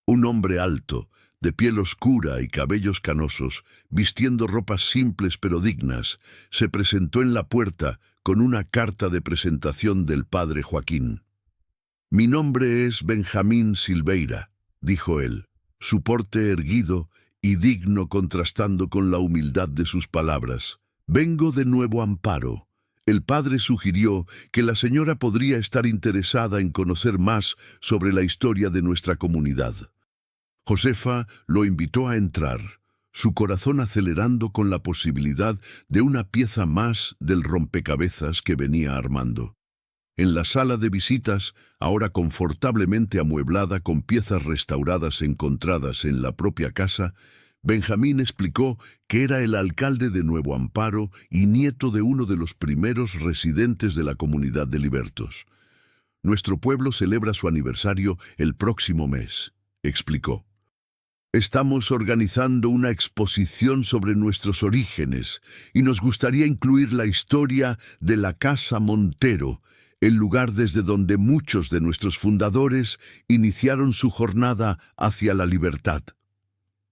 Un hombre alto, de piel oscura y cabellos canosos, vistiendo ropas simples pero dignas, se presentó en la puerta con una carta de presentación del padre Joaquín. «Mi nombre es Benjamín Silveira», dijo él, su porte erguido y digno contrastando con la humildad de sus palabras. «Vengo de Nuevo Amparo. El padre sugirió que la señora podría estar interesada en conocer más sobre la historia de nuestra comunidad». Josefa lo invitó a entrar, su corazón acelerando con la posibilidad de una pieza más del rompecabezas que venía armando. En la sala de visitas, ahora confortablemente amueblada con piezas restauradas encontradas en la propia casa, Benjamín explicó que era el alcalde de Nuevo Amparo y nieto de uno de los primeros residentes de la comunidad de Libertos. «Nuestro pueblo celebra su aniversario el próximo mes», explicó. «Estamos organizando una exposición sobre nuestros orígenes y nos gustaría incluir la historia de la Casa Montero, el lugar desde donde muchos de nuestros fundadores iniciaron su jornada hacia la libertad».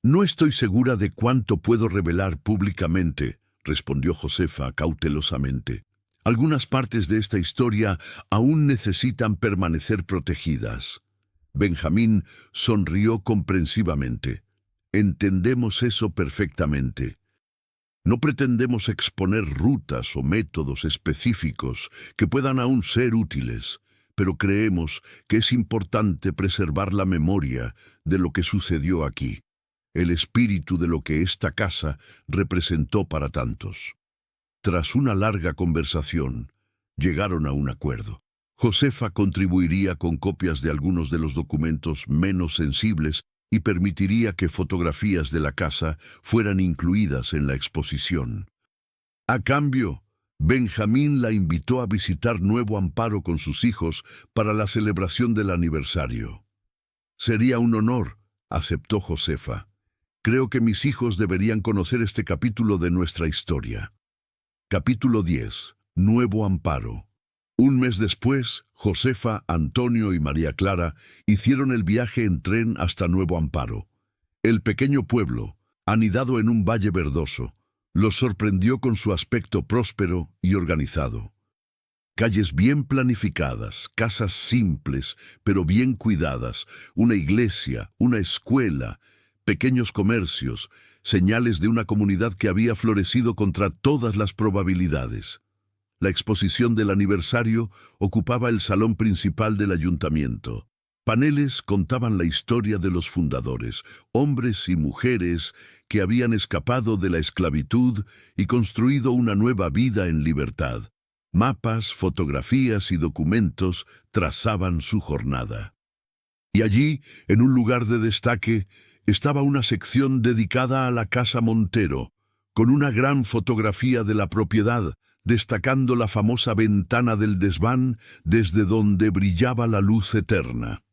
«No estoy segura de cuánto puedo revelar públicamente», respondió Josefa cautelosamente. «Algunas partes de esta historia aún necesitan permanecer protegidas». Benjamín sonrió comprensivamente. «Entendemos eso perfectamente. No pretendemos exponer rutas o métodos específicos que puedan aún ser útiles, pero creemos que es importante preservar la memoria de lo que sucedió aquí, el espíritu de lo que esta casa representó para tantos». Tras una larga conversación, llegaron a un acuerdo. Josefa contribuiría con copias de algunos de los documentos menos sensibles y permitiría que fotografías de la casa fueran incluidas en la exposición. A cambio, Benjamín la invitó a visitar Nuevo Amparo con sus hijos para la celebración del aniversario. «Sería un honor», aceptó Josefa. «Creo que mis hijos deberían conocer este capítulo de nuestra historia». Capítulo 10. Nuevo Amparo. Un mes después, Josefa, Antonio y María Clara hicieron el viaje en tren hasta Nuevo Amparo. El pequeño pueblo, anidado en un valle verdoso, los sorprendió con su aspecto próspero y organizado. Calles bien planificadas, casas simples pero bien cuidadas, una iglesia, una escuela, pequeños comercios, señales de una comunidad que había florecido contra todas las probabilidades. La exposición del aniversario ocupaba el salón principal del ayuntamiento. Paneles contaban la historia de los fundadores, hombres y mujeres que habían escapado de la esclavitud y construido una nueva vida en libertad. Mapas, fotografías y documentos trazaban su jornada. Y allí, en un lugar de destaque, estaba una sección dedicada a la Casa Montero, con una gran fotografía de la propiedad, destacando la famosa ventana del desván desde donde brillaba la luz eterna.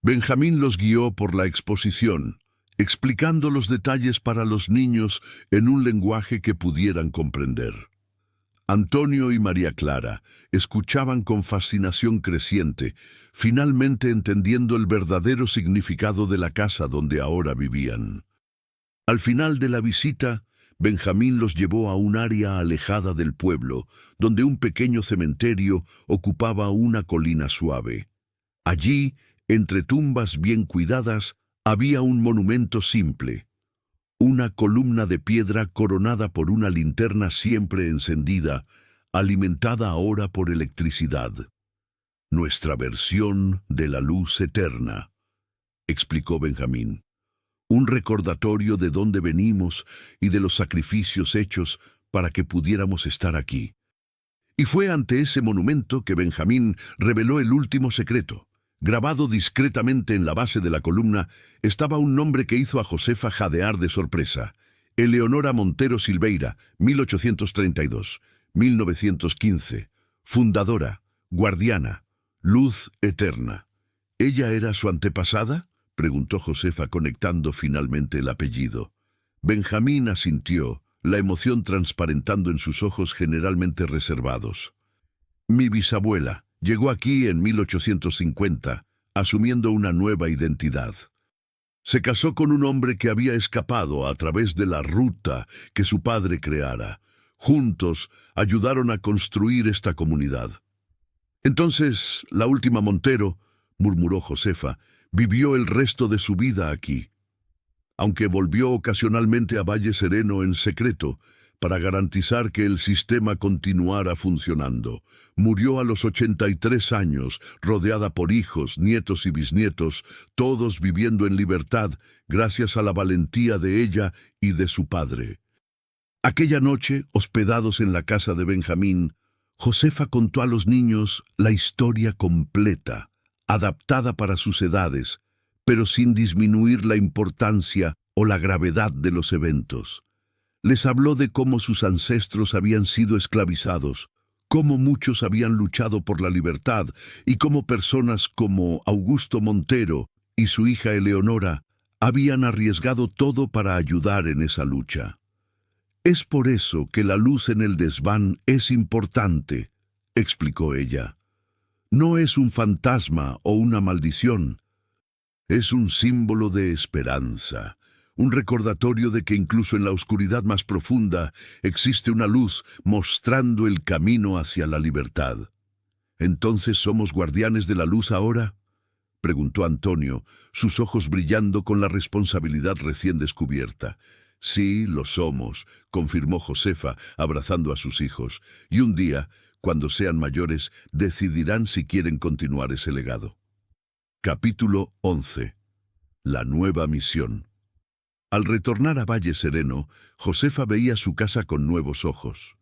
Benjamín los guió por la exposición, explicando los detalles para los niños en un lenguaje que pudieran comprender. Antonio y María Clara escuchaban con fascinación creciente, finalmente entendiendo el verdadero significado de la casa donde ahora vivían. Al final de la visita, Benjamín los llevó a un área alejada del pueblo, donde un pequeño cementerio ocupaba una colina suave. Allí, entre tumbas bien cuidadas, había un monumento simple, una columna de piedra coronada por una linterna siempre encendida, alimentada ahora por electricidad. Nuestra versión de la luz eterna, explicó Benjamín. Un recordatorio de dónde venimos y de los sacrificios hechos para que pudiéramos estar aquí. Y fue ante ese monumento que Benjamín reveló el último secreto. Grabado discretamente en la base de la columna estaba un nombre que hizo a Josefa jadear de sorpresa. Eleonora Montero Silveira, 1832-1915. Fundadora, guardiana, luz eterna. ¿Ella era su antepasada?, preguntó Josefa, conectando finalmente el apellido. Benjamín asintió, la emoción transparentando en sus ojos generalmente reservados. Mi bisabuela llegó aquí en 1850, asumiendo una nueva identidad. Se casó con un hombre que había escapado a través de la ruta que su padre creara. Juntos ayudaron a construir esta comunidad. Entonces, la última Montero, murmuró Josefa, vivió el resto de su vida aquí, aunque volvió ocasionalmente a Valle Sereno en secreto para garantizar que el sistema continuara funcionando. Murió a los 83 años, rodeada por hijos, nietos y bisnietos, todos viviendo en libertad gracias a la valentía de ella y de su padre. Aquella noche, hospedados en la casa de Benjamín, Josefa contó a los niños la historia completa, adaptada para sus edades, pero sin disminuir la importancia o la gravedad de los eventos. Les habló de cómo sus ancestros habían sido esclavizados, cómo muchos habían luchado por la libertad y cómo personas como Augusto Montero y su hija Eleonora habían arriesgado todo para ayudar en esa lucha. Es por eso que la luz en el desván es importante, explicó ella. No es un fantasma o una maldición. Es un símbolo de esperanza, un recordatorio de que incluso en la oscuridad más profunda existe una luz mostrando el camino hacia la libertad. ¿Entonces somos guardianes de la luz ahora?, preguntó Antonio, sus ojos brillando con la responsabilidad recién descubierta. Sí, lo somos, confirmó Josefa, abrazando a sus hijos, y un día, cuando sean mayores, decidirán si quieren continuar ese legado. Capítulo 11. La nueva misión. Al retornar a Valle Sereno, Josefa veía su casa con nuevos ojos.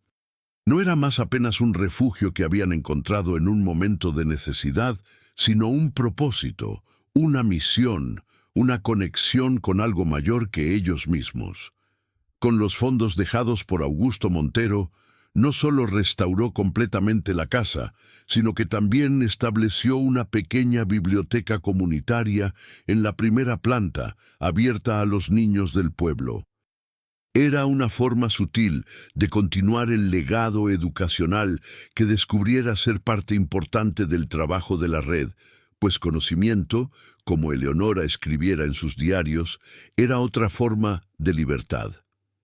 No era más apenas un refugio que habían encontrado en un momento de necesidad, sino un propósito, una misión, una conexión con algo mayor que ellos mismos. Con los fondos dejados por Augusto Montero, no solo restauró completamente la casa, sino que también estableció una pequeña biblioteca comunitaria en la primera planta, abierta a los niños del pueblo. Era una forma sutil de continuar el legado educacional que descubriera ser parte importante del trabajo de la red, pues conocimiento, como Eleonora escribiera en sus diarios, era otra forma de libertad.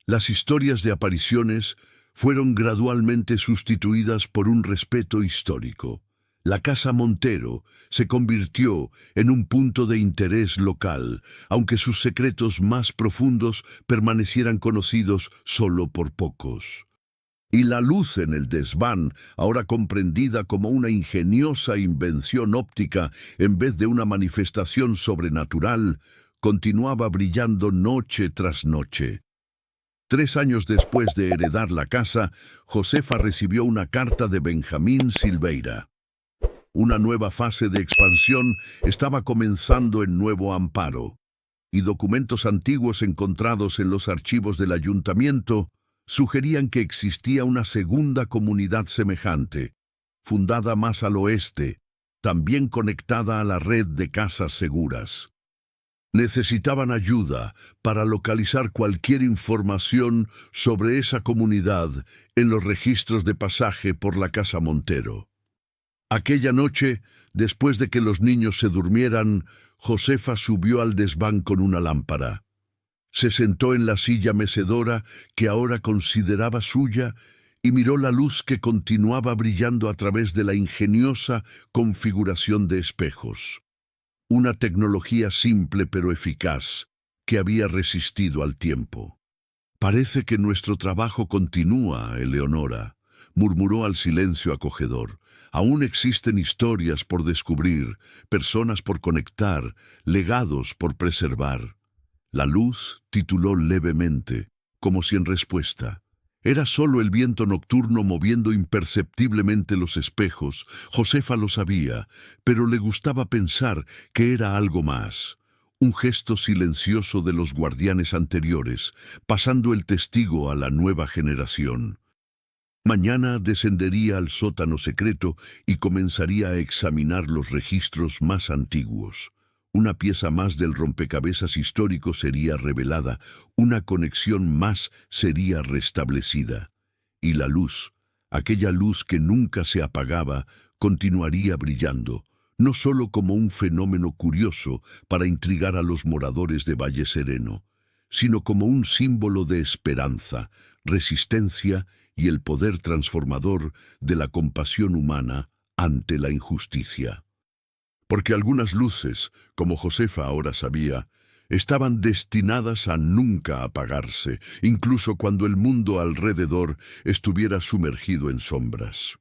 Las historias de apariciones fueron gradualmente sustituidas por un respeto histórico. La Casa Montero se convirtió en un punto de interés local, aunque sus secretos más profundos permanecieran conocidos solo por pocos. Y la luz en el desván, ahora comprendida como una ingeniosa invención óptica en vez de una manifestación sobrenatural, continuaba brillando noche tras noche. 3 años después de heredar la casa, Josefa recibió una carta de Benjamín Silveira. Una nueva fase de expansión estaba comenzando en Nuevo Amparo, y documentos antiguos encontrados en los archivos del ayuntamiento sugerían que existía una segunda comunidad semejante, fundada más al oeste, también conectada a la red de casas seguras. Necesitaban ayuda para localizar cualquier información sobre esa comunidad en los registros de pasaje por la casa Montero. Aquella noche, después de que los niños se durmieran, Josefa subió al desván con una lámpara. Se sentó en la silla mecedora que ahora consideraba suya y miró la luz que continuaba brillando a través de la ingeniosa configuración de espejos. Una tecnología simple pero eficaz que había resistido al tiempo. «Parece que nuestro trabajo continúa, Eleonora», murmuró al silencio acogedor. «Aún existen historias por descubrir, personas por conectar, legados por preservar». La luz tituló levemente, como si en respuesta. Era solo el viento nocturno moviendo imperceptiblemente los espejos. Josefa lo sabía, pero le gustaba pensar que era algo más. Un gesto silencioso de los guardianes anteriores, pasando el testigo a la nueva generación. Mañana descendería al sótano secreto y comenzaría a examinar los registros más antiguos. Una pieza más del rompecabezas histórico sería revelada, una conexión más sería restablecida. Y la luz, aquella luz que nunca se apagaba, continuaría brillando, no solo como un fenómeno curioso para intrigar a los moradores de Valle Sereno, sino como un símbolo de esperanza, resistencia y el poder transformador de la compasión humana ante la injusticia. Porque algunas luces, como Josefa ahora sabía, estaban destinadas a nunca apagarse, incluso cuando el mundo alrededor estuviera sumergido en sombras.